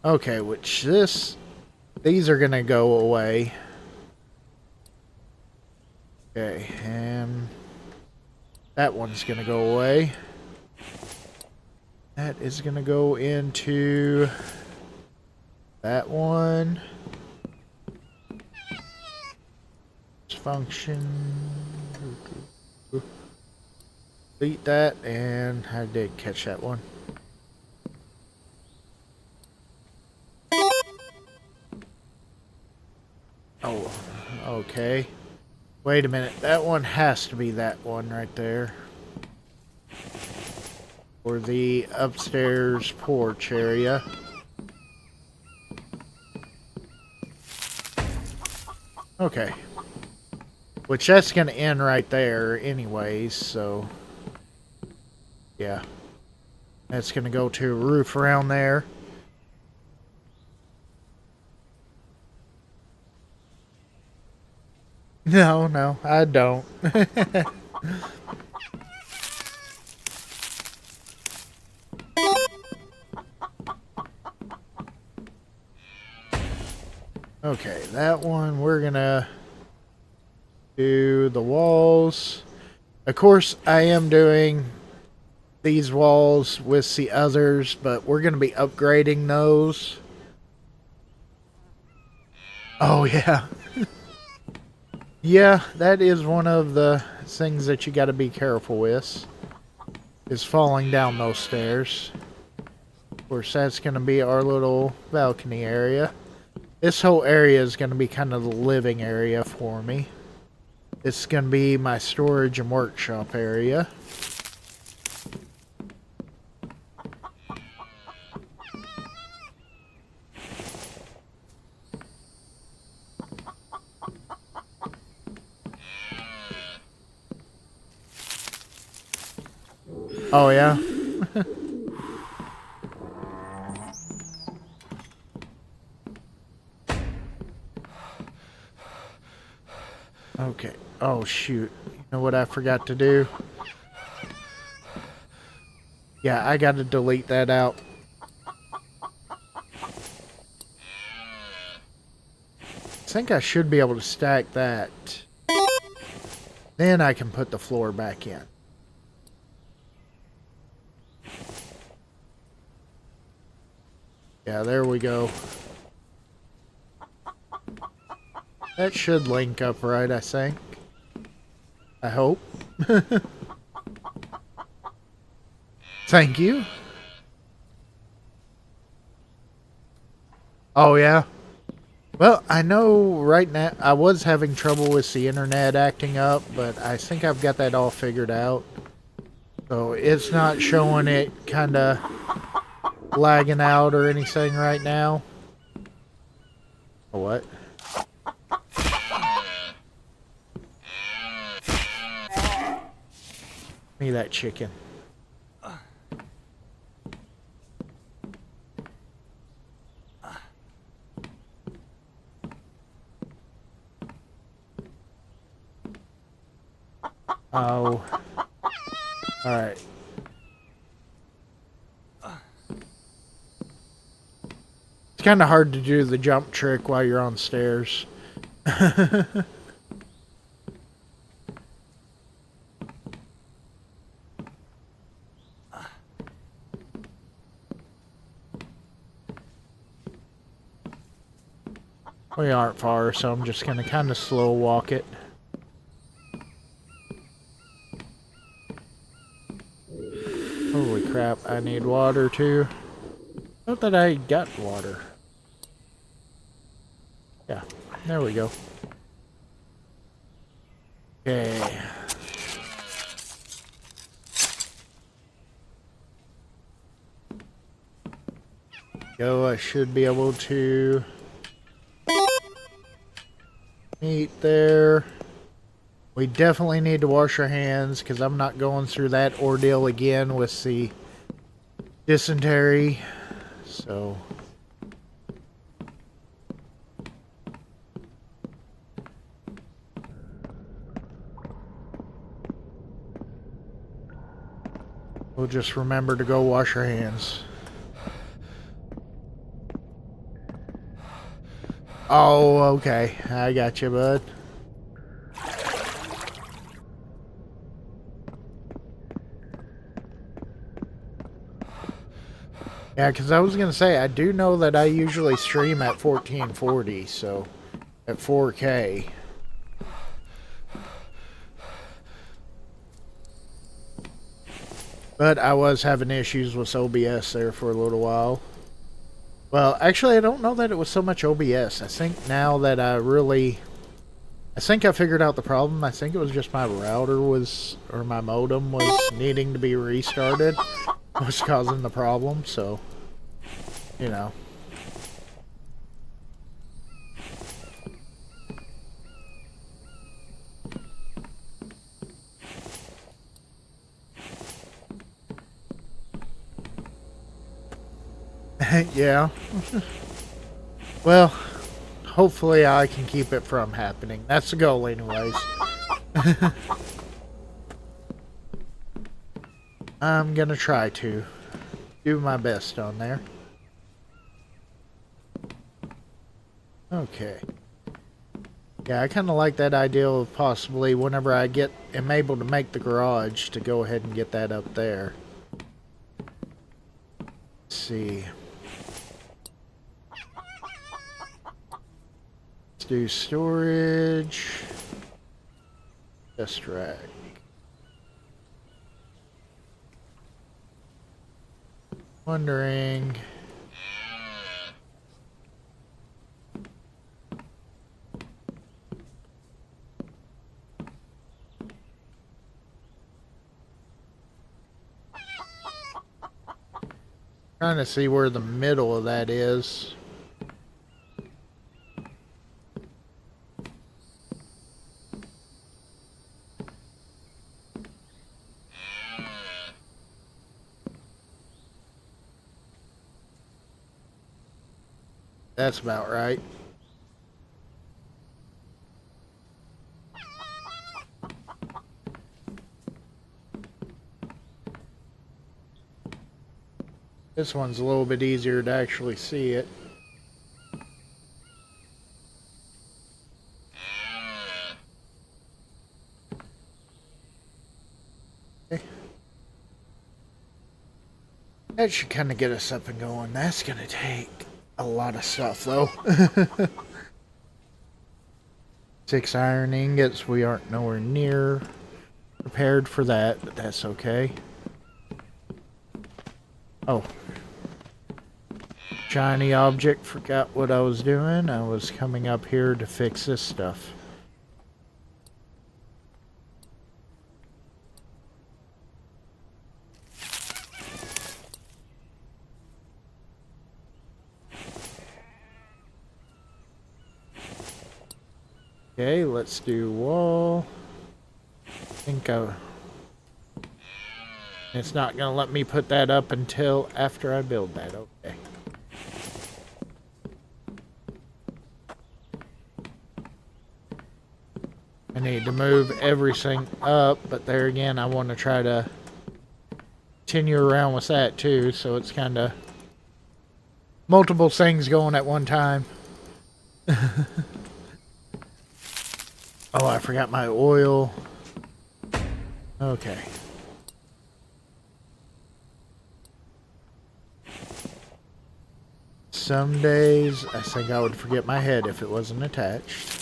S1: Okay, which these are gonna go away. Okay, and that one's gonna go away. That is gonna go into that one. Function. Delete that, and I did catch that one. Oh, okay. Wait a minute. That one has to be that one right there. For the upstairs porch area. Okay. Which that's going to end right there anyways, so... Yeah. That's going to go to a roof around there. No, I don't. Okay, that one we're going to do the walls. Of course, I am doing these walls with the others, but we're going to be upgrading those. Oh, yeah. Yeah, that is one of the things that you got to be careful with, is falling down those stairs. Of course, that's going to be our little balcony area. This whole area is going to be kind of the living area for me. It's going to be my storage and workshop area. Oh, yeah? Okay. Oh, shoot. You know what I forgot to do? Yeah, I got to delete that out. I think I should be able to stack that. Then I can put the floor back in. Yeah, there we go. That should link up right, I think. I hope. Thank you. Oh, yeah? Well, I know right now I was having trouble with the internet acting up, but I think I've got that all figured out. So it's not showing it kind of lagging out or anything right now. Or what? Give me that chicken. Oh. Alright. It's kind of hard to do the jump trick while you're on stairs. We aren't far, so I'm just going to kind of slow walk it. Holy crap, I need water too. Not that I got water. Yeah, there we go. Okay. Go, I should be able to meet there. We definitely need to wash our hands because I'm not going through that ordeal again with the dysentery. So we'll just remember to go wash our hands. Oh, okay. I got you, bud. Yeah, because I was going to say, I do know that I usually stream at 1440, so at 4K. But I was having issues with OBS there for a little while. Well, actually, I don't know that it was so much OBS. I think now that I think I figured out the problem. I think it was just my router or my modem was needing to be restarted. Was causing the problem, so, you know. Yeah. Well, hopefully I can keep it from happening. That's the goal anyways. I'm gonna try to do my best on there. Okay. Yeah, I kind of like that idea of possibly whenever I am able to make the garage to go ahead and get that up there. Let's see. Let's do storage. Test rack. Wondering. Trying to see where the middle of that is. That's about right. This one's a little bit easier to actually see it. Okay. That should kind of get us up and going. That's going to take a lot of stuff, though. 6 iron ingots. We aren't nowhere near prepared for that, but that's okay. Oh. Shiny object, forgot what I was doing. I was coming up here to fix this stuff. Okay, let's do wall. I think it's not gonna let me put that up until after I build that. Okay. I need to move everything up, but there again, I want to try to continue around with that too, so it's kind of multiple things going at one time. Oh, I forgot my oil. Okay. Some days, I think I would forget my head if it wasn't attached.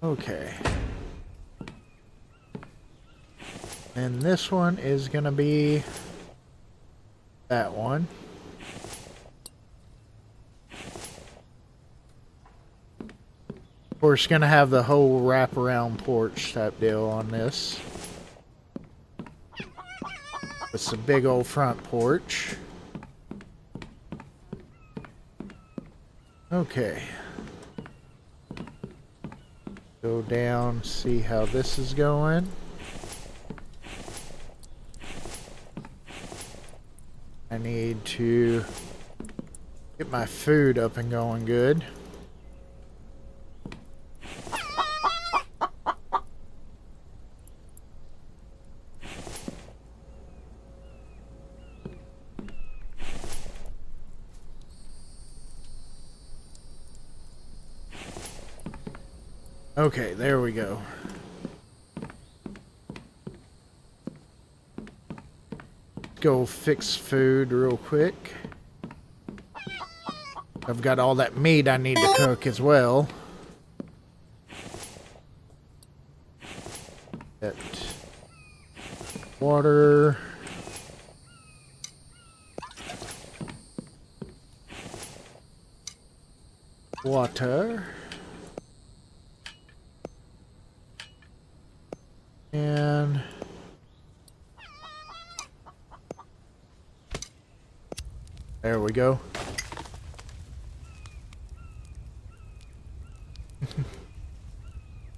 S1: Okay. And this one is going to be that one. Of course, going to have the whole wraparound porch type deal on this. It's a big old front porch. Okay. Go down, see how this is going. I need to get my food up and going good. Okay, there we go. Go fix food real quick. I've got all that meat I need to cook as well. Get water. Water. And there we go.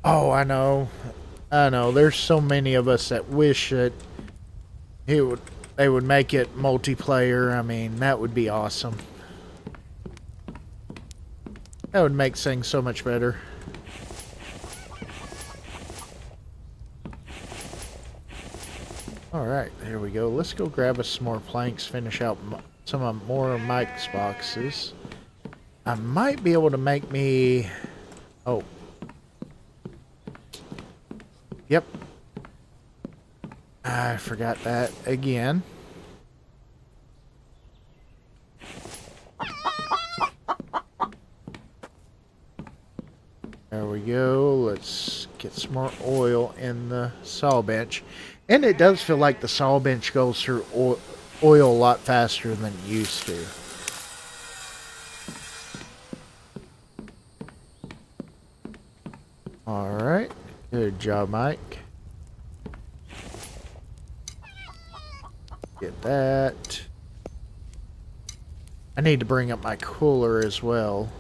S1: Oh, I know. I know. There's so many of us that wish that they would make it multiplayer. I mean, that would be awesome. That would make things so much better. Alright, there we go. Let's go grab us some more planks, finish out some more of Mike's boxes. I might be able to make me... Oh. Yep. I forgot that again. There we go. Let's get some more oil in the saw bench. And it does feel like the saw bench goes through oil a lot faster than it used to. Alright. Good job, Mike. Get that. I need to bring up my cooler as well.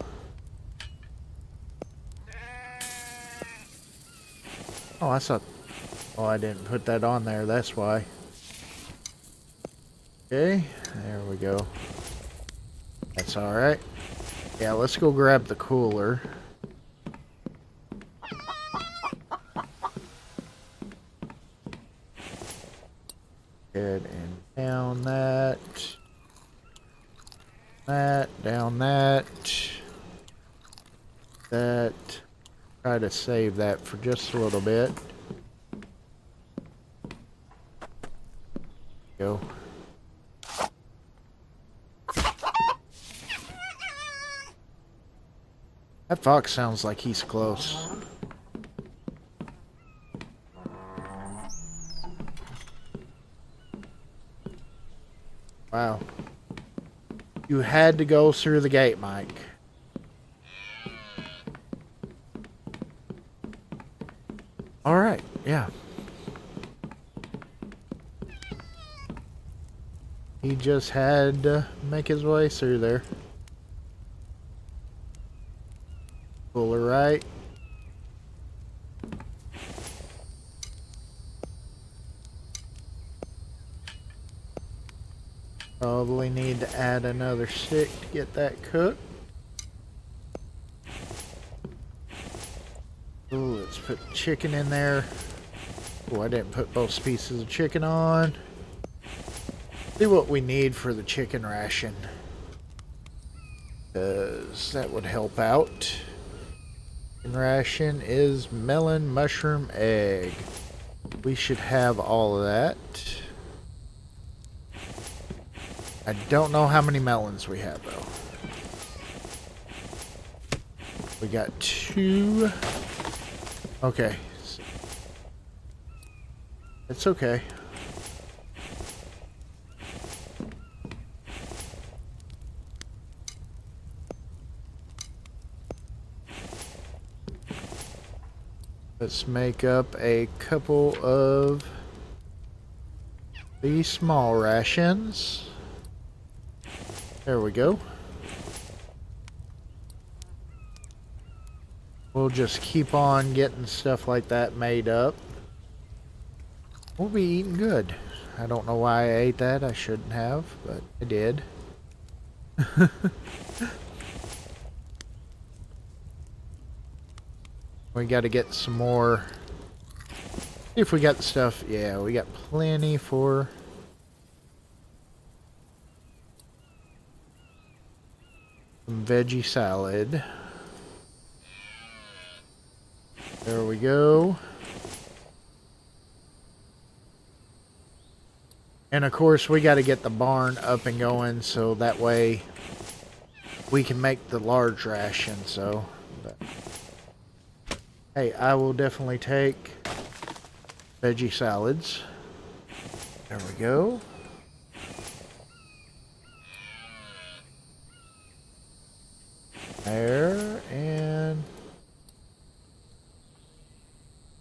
S1: Oh, I thought... Oh, I didn't put that on there, that's why. Okay, there we go. That's alright. Yeah, let's go grab the cooler. Good, and down that. That, down that. that. Try to save that for just a little bit. Go. That fox sounds like he's close. Wow. You had to go through the gate, Mike. Alright, yeah. He just had to make his way through there. Pull her right. Probably need to add another stick to get that cooked. Ooh, let's put chicken in there. Oh, I didn't put both pieces of chicken on. See what we need for the chicken ration, because that would help out. Chicken ration is melon, mushroom, egg. We should have all of that. I don't know how many melons we have though. We got 2. Okay. It's okay. Let's make up a couple of these small rations. There we go. We'll just keep on getting stuff like that made up. We'll be eating good. I don't know why I ate that. I shouldn't have, but I did. We got to get some more. See if we got the stuff. Yeah, we got plenty for some veggie salad. There we go. And of course we got to get the barn up and going so that way we can make the large ration. So, but, hey, I will definitely take veggie salads. There we go. There, and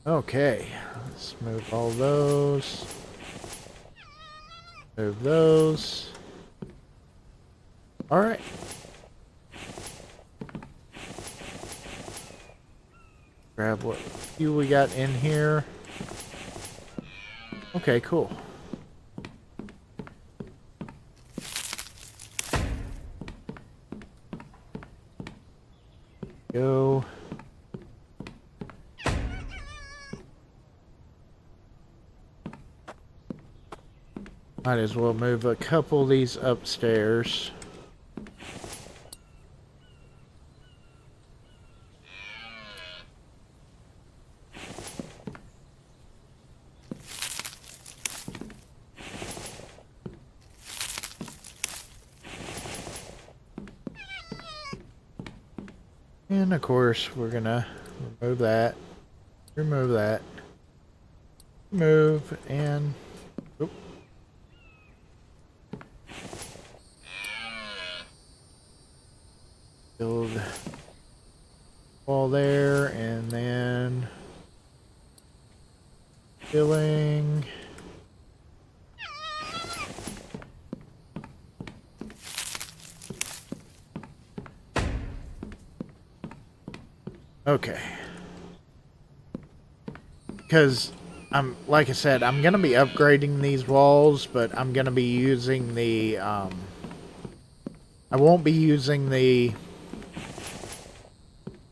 S1: okay, let's move all those. Move those. All right. Grab what few we got in here. Okay, cool. Go. Might as well move a couple of these upstairs. And of course, we're gonna remove that, remove, and oop. Build wall there, and then filling. Okay. Because like I said, I'm gonna be upgrading these walls, but I'm gonna be using the I won't be using the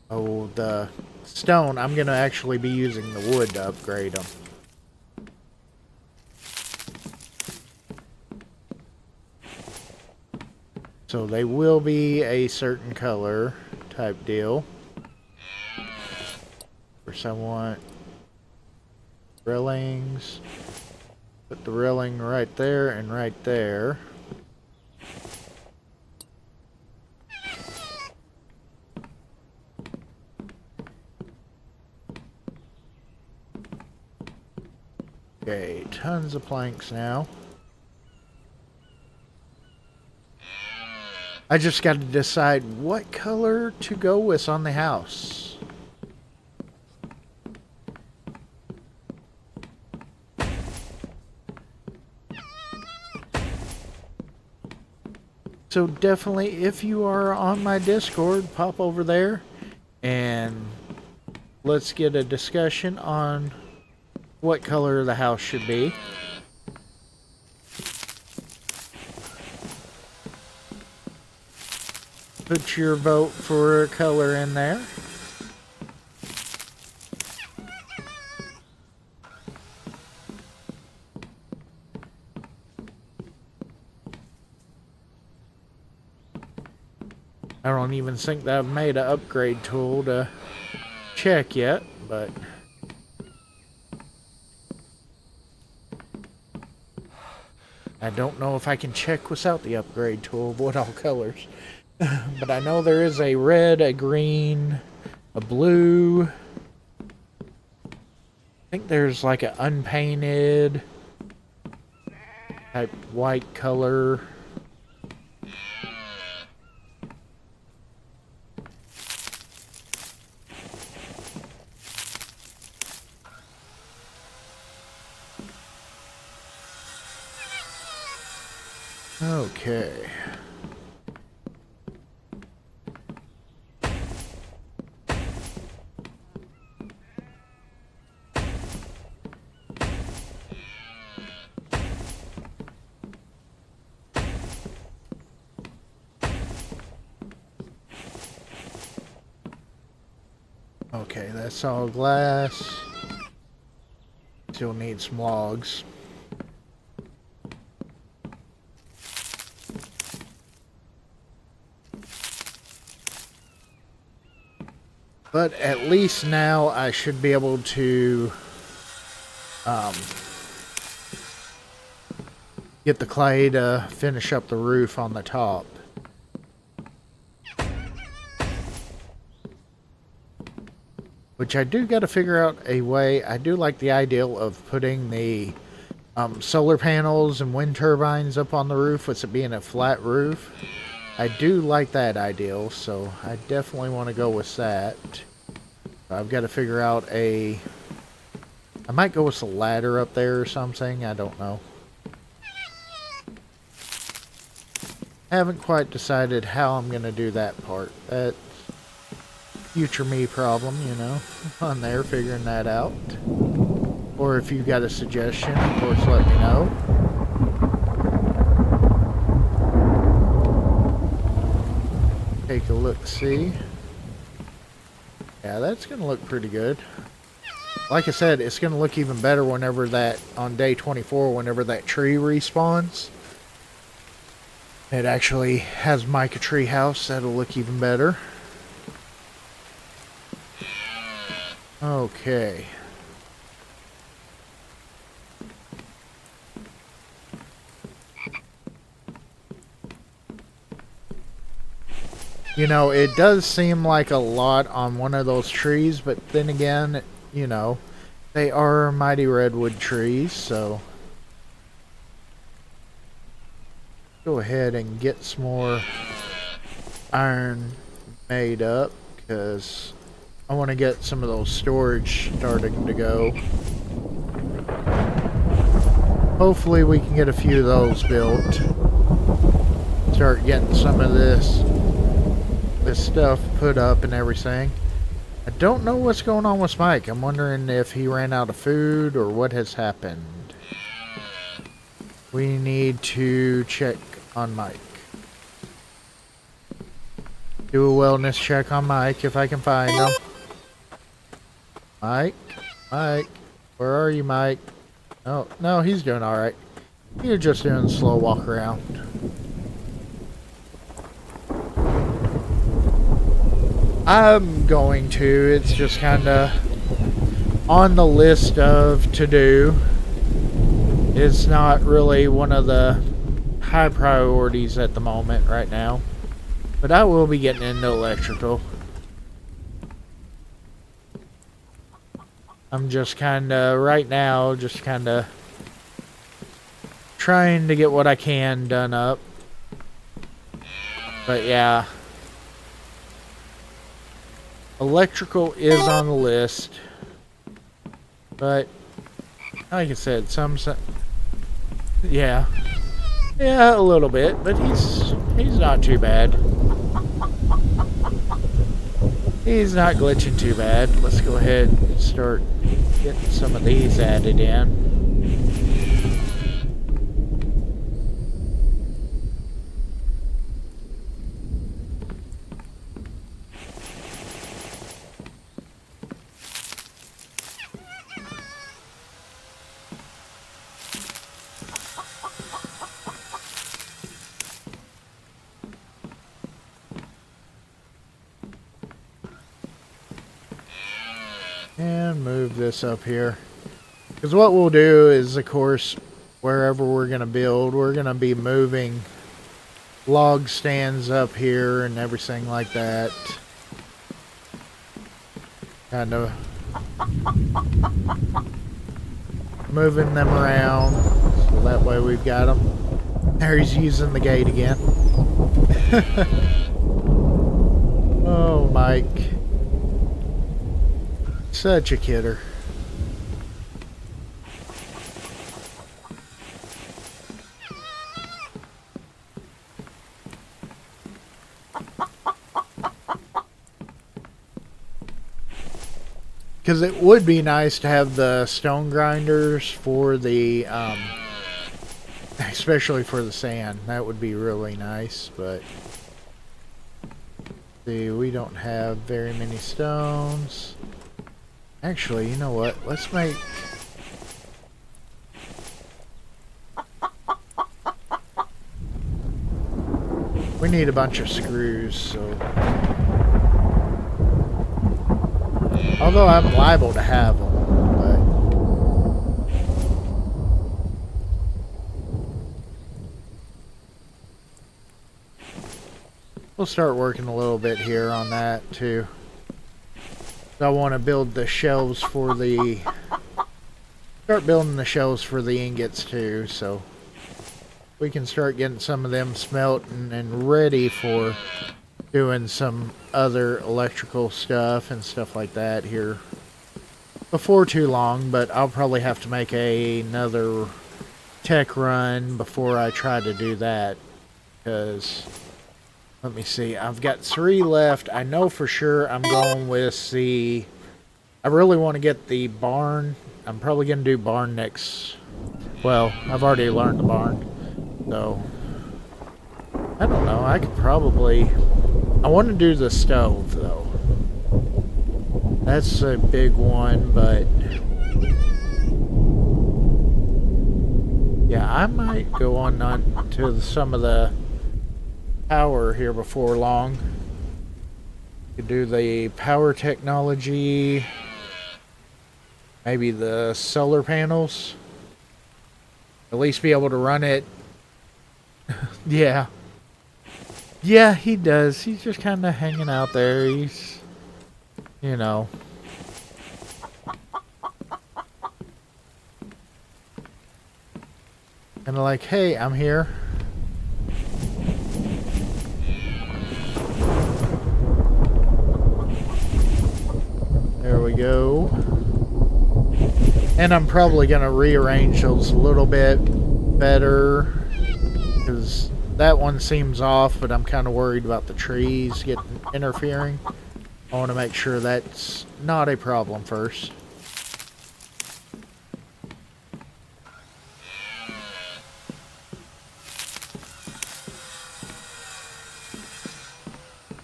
S1: the stone. I'm gonna actually be using the wood to upgrade them. So they will be a certain color type deal. course, I want railings. Put the railing right there and right there. Okay, tons of planks now. I just got to decide what color to go with on the house. So definitely, if you are on my Discord, pop over there and let's get a discussion on what color the house should be. Put your vote for a color in there. I don't even think that I've made an upgrade tool to check yet, but I don't know if I can check without the upgrade tool what all colors. But I know there is a red, a green, a blue. I think there's like an unpainted type white color. Okay. Okay, that's all glass. Still need some logs. But at least now I should be able to get the clay to finish up the roof on the top. Which I do got to figure out a way. I do like the ideal of putting the solar panels and wind turbines up on the roof with it being a flat roof. I do like that ideal, so I definitely want to go with that. I've got to figure out a... I might go with a ladder up there or something. I don't know. I haven't quite decided how I'm going to do that part. That's future me problem, you know. On there, figuring that out. Or if you've got a suggestion, of course, let me know. Take a look-see. Yeah, that's going to look pretty good. Like I said, it's going to look even better whenever that, on day 24, whenever that tree respawns. It actually has Micah Treehouse. That'll look even better. Okay. You know, it does seem like a lot on one of those trees, but then again, you know, they are mighty redwood trees, so go ahead and get some more iron made up, because I want to get some of those storage starting to go. Hopefully we can get a few of those built. Start getting some of this stuff put up and everything. I don't know what's going on with Mike. I'm wondering if he ran out of food or what has happened. We need to check on Mike. Do a wellness check on Mike if I can find him. Mike? Mike? Where are you, Mike? Oh, no, he's doing alright. You're just doing a slow walk around. I'm going to. It's just kind of on the list of to do. It's not really one of the high priorities at the moment right now. But I will be getting into electrical. I'm just kinda, right now, just kinda trying to get what I can done up. But yeah. Electrical is on the list. But, like I said, yeah. Yeah, a little bit, but he's not too bad. He's not glitching too bad. Let's go ahead and start getting some of these added in. And move this up here. Because what we'll do is, of course, wherever we're going to build, we're going to be moving log stands up here and everything like that. Kind of moving them around. So that way we've got them. There he's using the gate again. Oh, Mike. Such a kidder. Because it would be nice to have the stone grinders for the, especially for the sand. That would be really nice, but see, we don't have very many stones. Actually, you know what? Let's make... We need a bunch of screws, so... Although I'm liable to have them, but... We'll start working a little bit here on that, too. I want to build the shelves for the... Start building the shelves for the ingots, too, so... We can start getting some of them smelting and ready for doing some other electrical stuff and stuff like that here before too long, but I'll probably have to make another tech run before I try to do that, because let me see, I've got 3 left. I know for sure I'm going with the... I really want to get the barn. I'm probably going to do barn next... Well, I've already learned the barn, so... I don't know, I could probably... I want to do the stove, though. That's a big one, but... Yeah, I might go on to some of the power here before long. Could do the power technology, maybe the solar panels. At least be able to run it. Yeah. Yeah, he does. He's just kind of hanging out there. He's, you know. Kind of like, hey, I'm here. There we go. And I'm probably going to rearrange those a little bit better, because that one seems off, but I'm kind of worried about the trees getting interfering. I want to make sure that's not a problem first.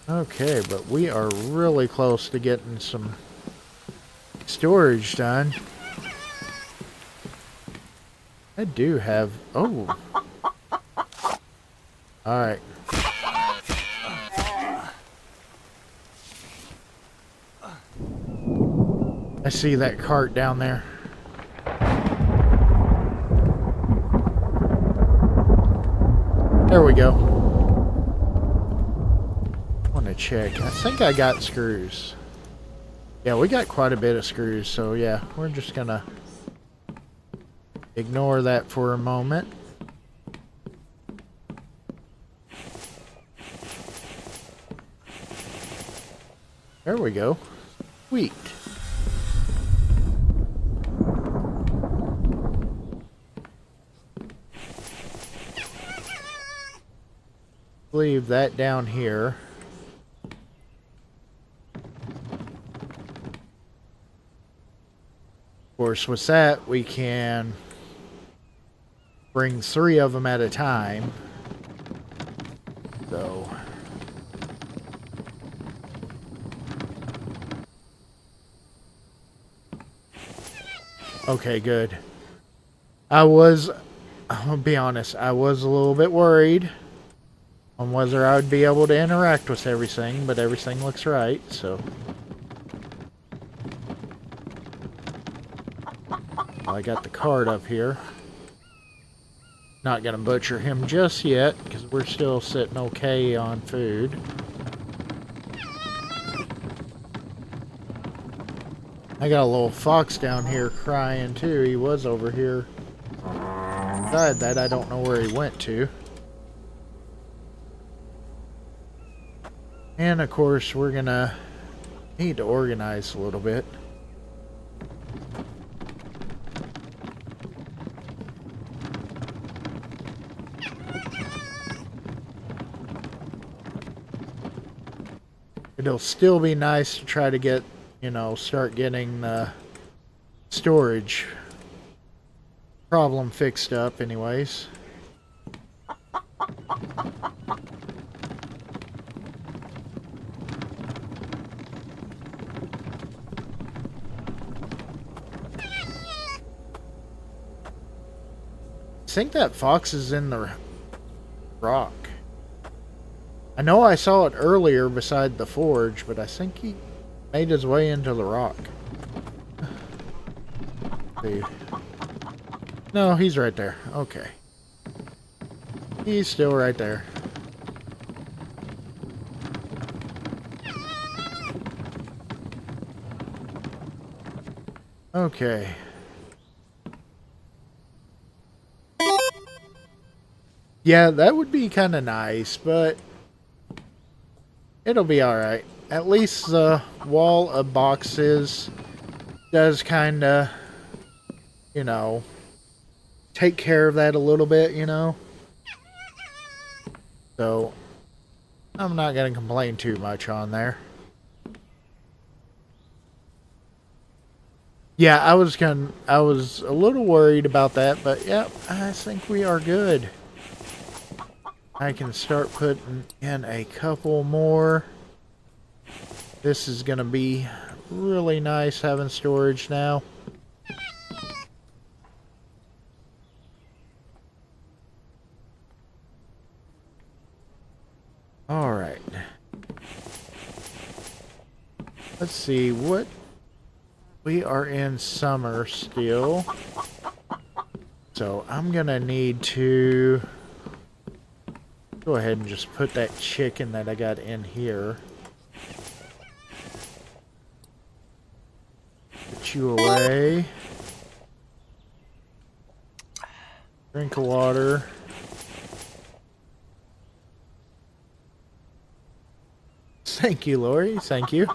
S1: Okay, but we are really close to getting some storage done. I do have... Oh. Alright. I see that cart down there. There we go. I want to check. I think I got screws. Yeah, we got quite a bit of screws, so yeah, we're just gonna ignore that for a moment. There we go. Sweet. Leave that down here. Of course, with that, we can bring 3 of them at a time. So... okay, good. I'll be honest, I was a little bit worried on whether I would be able to interact with everything, but everything looks right, so. I got the card up here. Not gonna butcher him just yet, because we're still sitting okay on food. I got a little fox down here crying too. He was over here. Besides that, I don't know where he went to. And of course, we're gonna need to organize a little bit. It'll still be nice to try to get, you know, start getting the storage problem fixed up anyways. I think that fox is in the rock. I know I saw it earlier beside the forge, but I think he made his way into the rock. See. No, he's right there. Okay. He's still right there. Okay. Yeah, that would be kind of nice, but it'll be alright. At least the wall of boxes does kind of, you know, take care of that a little bit, you know. So, I'm not going to complain too much on there. Yeah, I was a little worried about that, but yeah, I think we are good. I can start putting in a couple more. This is going to be really nice having storage now. Alright. Let's see what... we are in summer still. So I'm going to need to... go ahead and just put that chicken that I got in here. Put you away. Drink of water. Thank you, Lori. Thank you.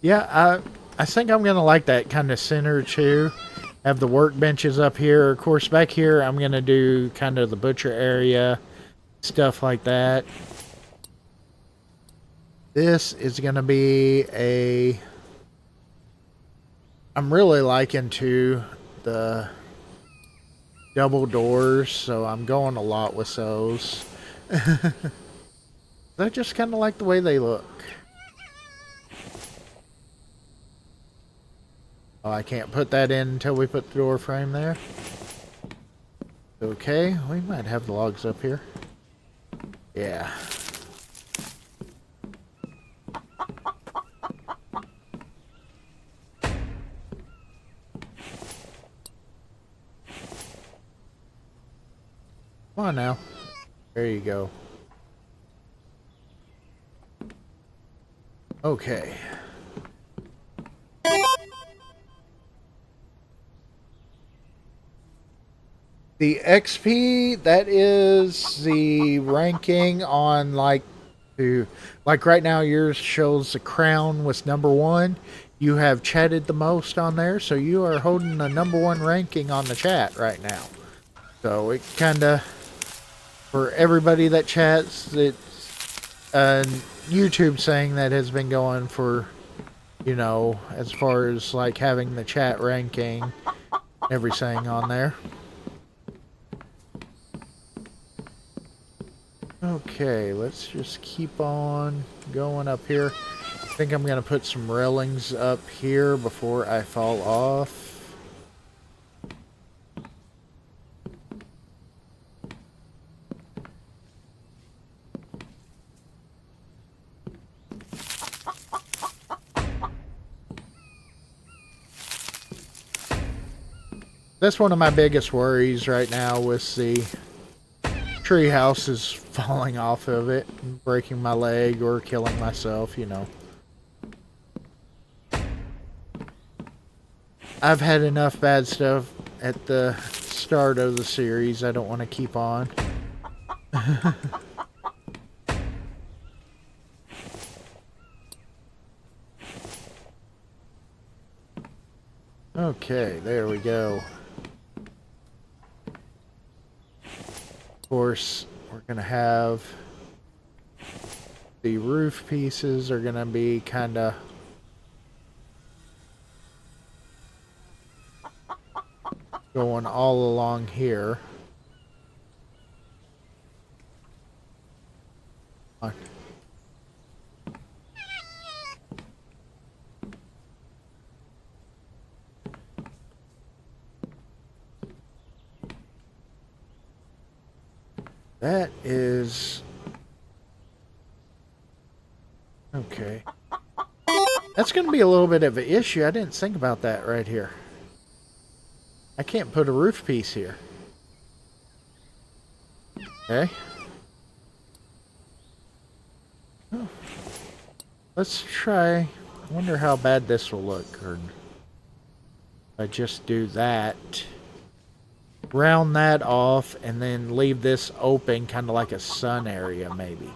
S1: Yeah, I think I'm gonna like that kind of center too. Have the workbenches up here. Of course, back here I'm gonna do kind of the butcher area, stuff like that. This is gonna be a... I'm really liking to the double doors, so I'm going a lot with those. I just kind of like the way they look. Oh, I can't put that in until we put the door frame there. Okay, we might have the logs up here. Yeah. Come on now. There you go. Okay. The XP, that is the ranking on like right now yours shows the crown was #1. You have chatted the most on there, so you are holding the #1 ranking on the chat right now. So it kinda, for everybody that chats, it's YouTube saying that has been going for, you know, as far as like having the chat ranking, everything on there. Okay, let's just keep on going up here. I think I'm going to put some railings up here before I fall off. That's one of my biggest worries right now with the treehouse is falling off of it and breaking my leg or killing myself, you know. I've had enough bad stuff at the start of the series. I don't want to keep on. Okay, there we go. Of course, we're going to have the roof pieces are going to be kind of going all along here. That is okay. That's going to be a little bit of an issue. I didn't think about that right here. I can't put a roof piece here. Okay. Oh. Let's try. I wonder how bad this will look. Or if I just do that. Round that off and then leave this open, kind of like a sun area maybe.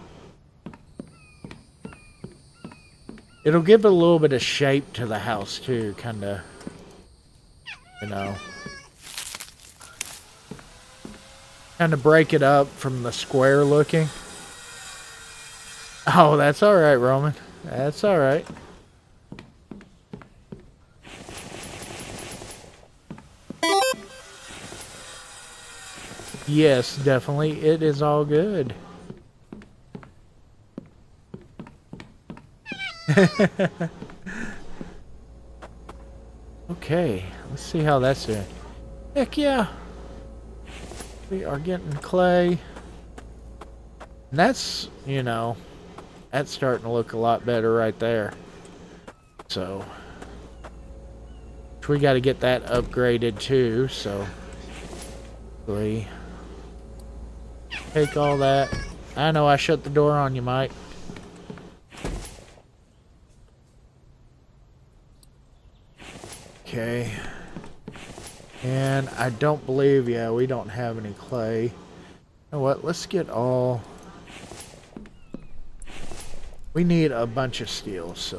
S1: It'll give it a little bit of shape to the house too, kind of, you know. Kind of break it up from the square looking. Oh, that's alright, Roman. That's alright. Yes, definitely. It is all good. Okay, let's see how that's doing. Heck yeah. We are getting clay. And that's, you know, that's starting to look a lot better right there. So, we got to get that upgraded too, so we take all that. I know I shut the door on you, Mike. Okay. And I don't believe, yeah, we don't have any clay. You know what? Let's get all... We need a bunch of steel, so...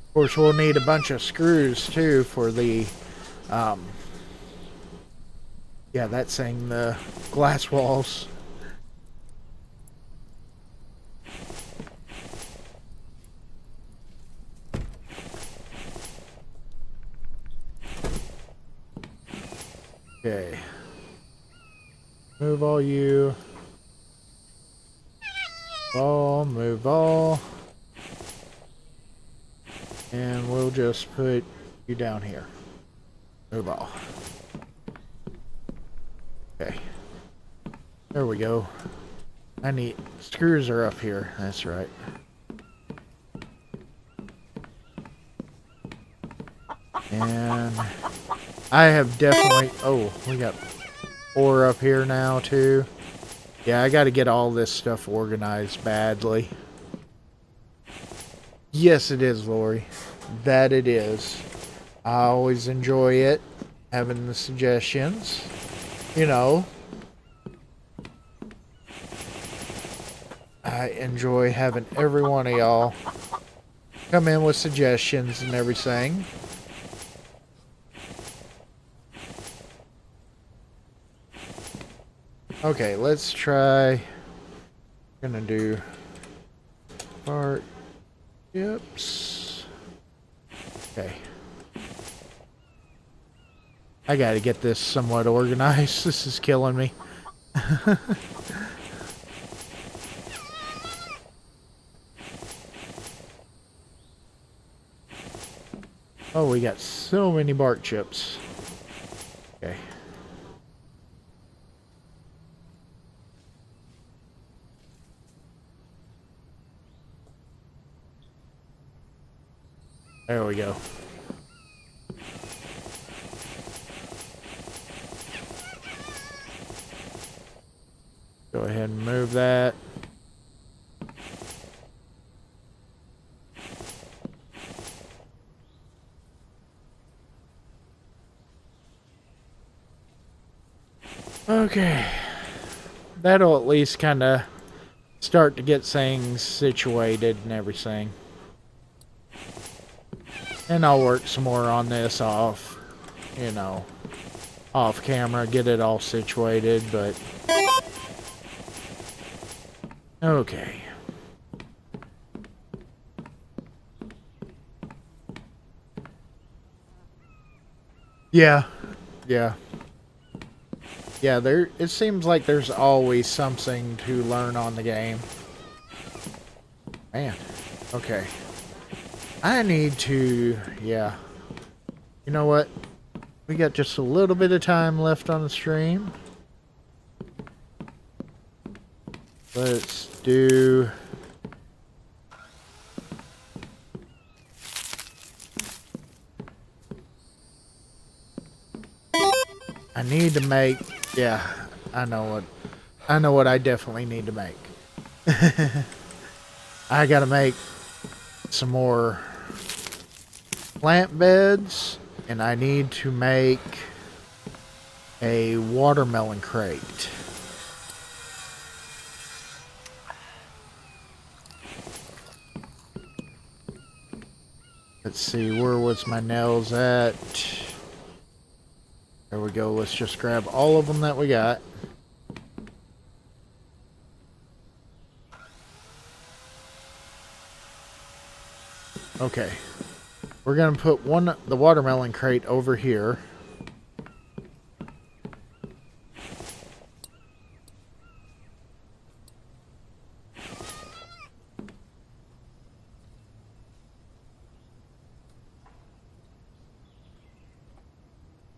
S1: Of course, we'll need a bunch of screws, too, for the... Yeah, that's saying the glass walls. Okay. Move all you. All, move all. And we'll just put you down here. Move all. Okay. There we go. I need... Screws are up here. That's right. And... I have definitely... Oh, we got 4 up here now, too. Yeah, I got to get all this stuff organized badly. Yes, it is, Lori. That it is. I always enjoy it, having the suggestions. You know, I enjoy having every one of y'all come in with suggestions and everything. Okay, let's try. Gonna do part chips. Okay. I gotta get this somewhat organized. This is killing me. Oh, we got so many bark chips. Okay. There we go. Go ahead and move that. Okay. That'll at least kind of start to get things situated and everything. And I'll work some more on this off, you know, off camera, get it all situated, but... Okay. Yeah. Yeah. Yeah, it seems like there's always something to learn on the game. Man. Okay. I need to... Yeah. You know what? We got just a little bit of time left on the stream. Let's do... I need to make... Yeah, I know what I definitely need to make. I gotta make some more plant beds, and I need to make a watermelon crate. Let's see, where was my nails at? There we go. Let's just grab all of them that we got. Okay. We're going to put the watermelon crate over here.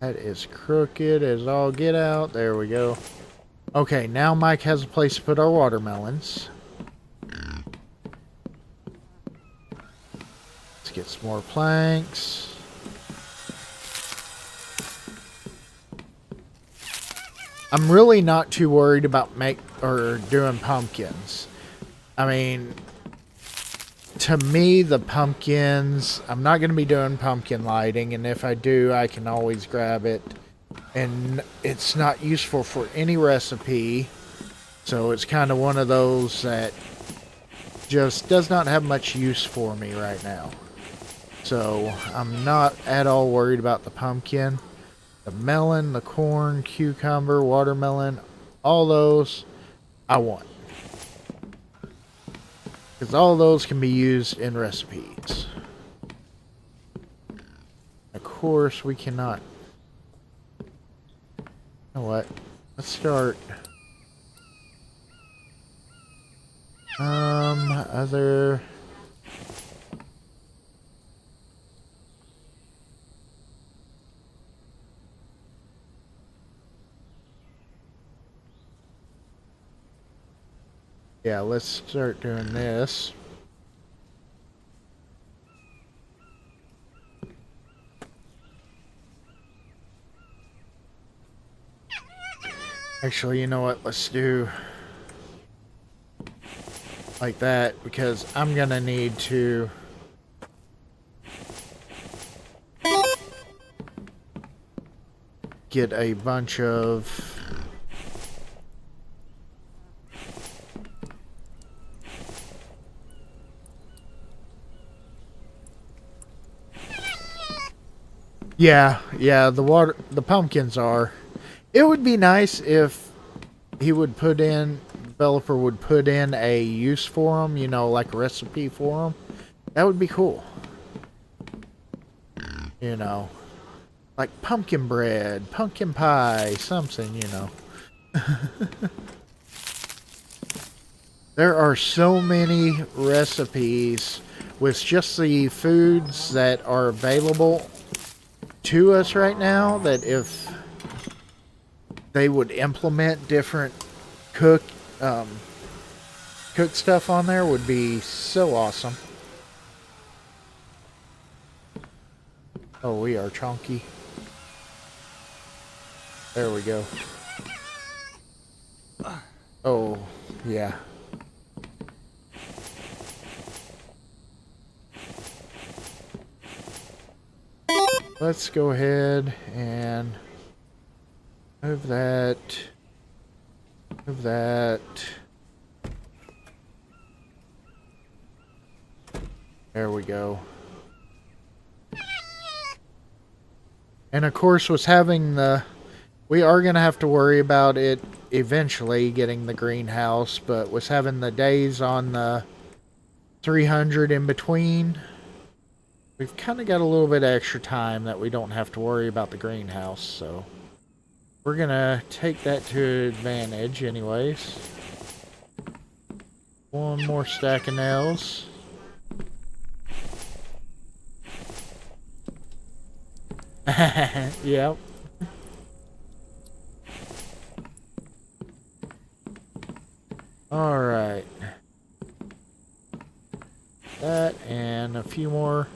S1: That is crooked as all get out. There we go. Okay, now Mike has a place to put our watermelons. Let's get some more planks. I'm really not too worried about doing pumpkins. I mean, to me, the pumpkins, I'm not going to be doing pumpkin lighting, and if I do, I can always grab it. And it's not useful for any recipe, so it's kind of one of those that just does not have much use for me right now. So I'm not at all worried about the pumpkin. The melon, the corn, cucumber, watermelon, all those I want. Because all those can be used in recipes. Of course, we cannot. You know what? Let's start. Other... Yeah, let's start doing this. Actually, you know what? Let's do like that because I'm gonna need to get a bunch of yeah, the pumpkins are. It would be nice if he would put in, developer would put in a use for them, you know, like a recipe for them. That would be cool. You know, like pumpkin bread, pumpkin pie, something, you know. There are so many recipes with just the foods that are available to us right now that if they would implement different cook um, cook stuff on there would be so awesome. Oh, we are chunky. There we go. Oh, yeah. Let's go ahead and move that. Move that. There we go. And of course, was having the... We are going to have to worry about it eventually getting the greenhouse, but was having the days on the 300 in between. We've kind of got a little bit of extra time that we don't have to worry about the greenhouse, so we're going to take that to advantage anyways. One more stack of nails. Yep. Alright. That and a few more.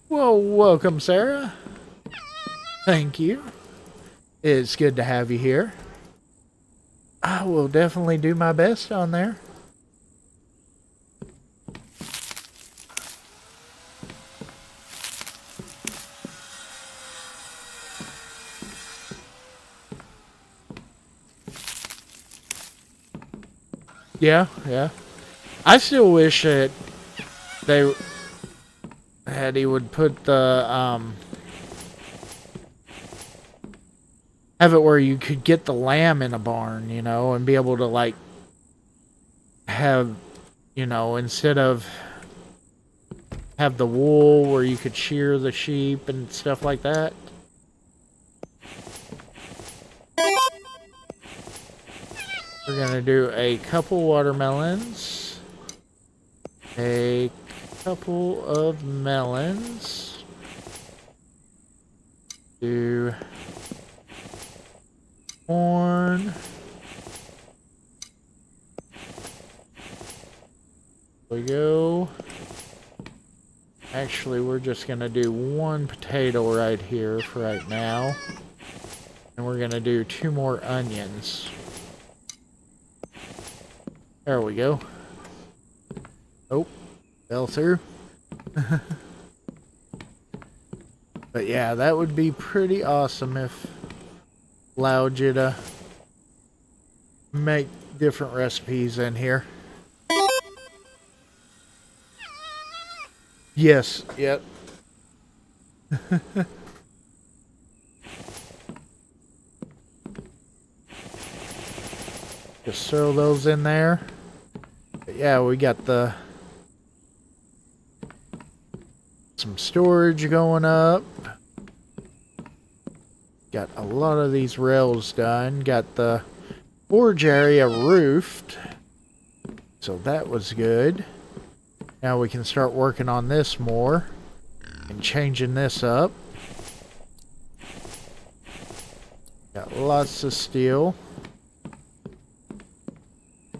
S1: Well, welcome, Sarah. Thank you. It's good to have you here. I will definitely do my best on there. Yeah, yeah. I still wish that he would put the have it where you could get the lamb in a barn, you know, and be able to like have, you know, instead of have the wool where you could shear the sheep and stuff like that. We're gonna do a couple watermelons, a couple of melons, do corn, there we go. Actually, we're just gonna do one potato right here for right now, and we're gonna do 2 more onions. There we go. Oh, fell through. But yeah, that would be pretty awesome if allowed you to make different recipes in here. Yes, yep. Just throw those in there. But yeah, we got some storage going up. Got a lot of these rails done. Got the forge area roofed. So that was good. Now we can start working on this more and changing this up. Got lots of steel.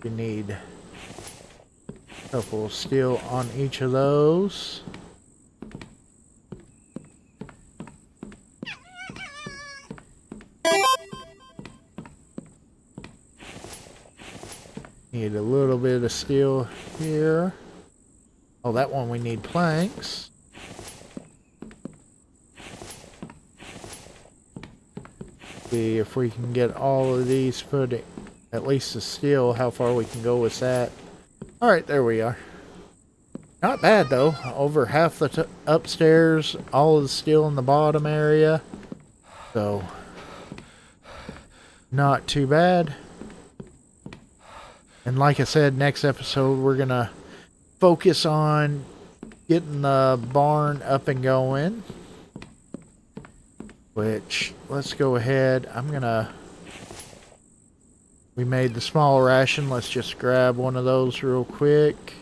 S1: We need a couple of steel on each of those. bit of steel here. Oh, that one we need planks. See if we can get all of these put, at least the steel, how far we can go with that. Alright, there we are. Not bad though. Over half the upstairs, all of the steel in the bottom area. So, not too bad. And like I said, next episode we're going to focus on getting the barn up and going. Which, let's go ahead. We made the small ration. Let's just grab one of those real quick.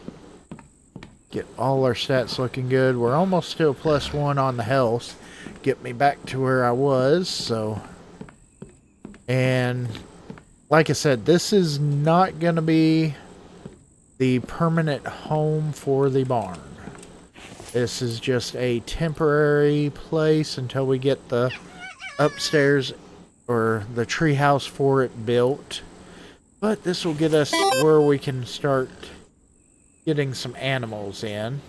S1: Get all our stats looking good. We're almost still +1 on the health. Get me back to where I was. So, and like I said, this is not going to be the permanent home for the barn. This is just a temporary place until we get the upstairs or the treehouse for it built. But this will get us where we can start getting some animals in.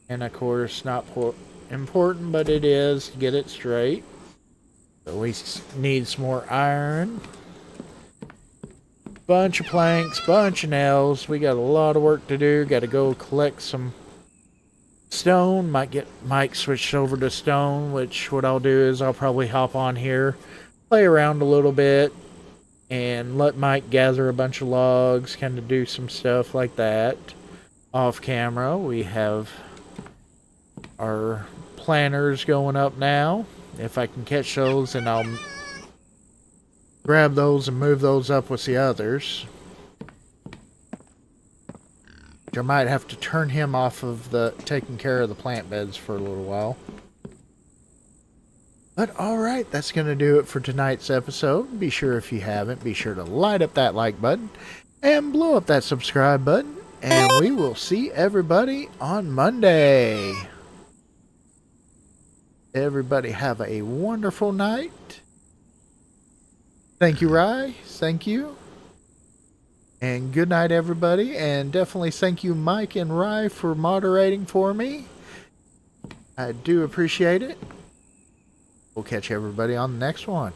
S1: And of course, not important, but it is to get it straight. So we need some more iron. Bunch of planks, bunch of nails. We got a lot of work to do. Got to go collect some stone. Might get Mike switched over to stone, which what I'll do is I'll probably hop on here, play around a little bit, and let Mike gather a bunch of logs, kind of do some stuff like that. Off camera, we have our planters going up now. If I can catch those, then I'll grab those and move those up with the others. I might have to turn him off of the taking care of the plant beds for a little while. But alright, that's going to do it for tonight's episode. Be sure, if you haven't, be sure to light up that like button and blow up that subscribe button. And we will see everybody on Monday. Everybody have a wonderful night. Thank you, Rye. Thank you. And good night, everybody. And definitely thank you, Mike and Rye, for moderating for me. I do appreciate it. We'll catch everybody on the next one.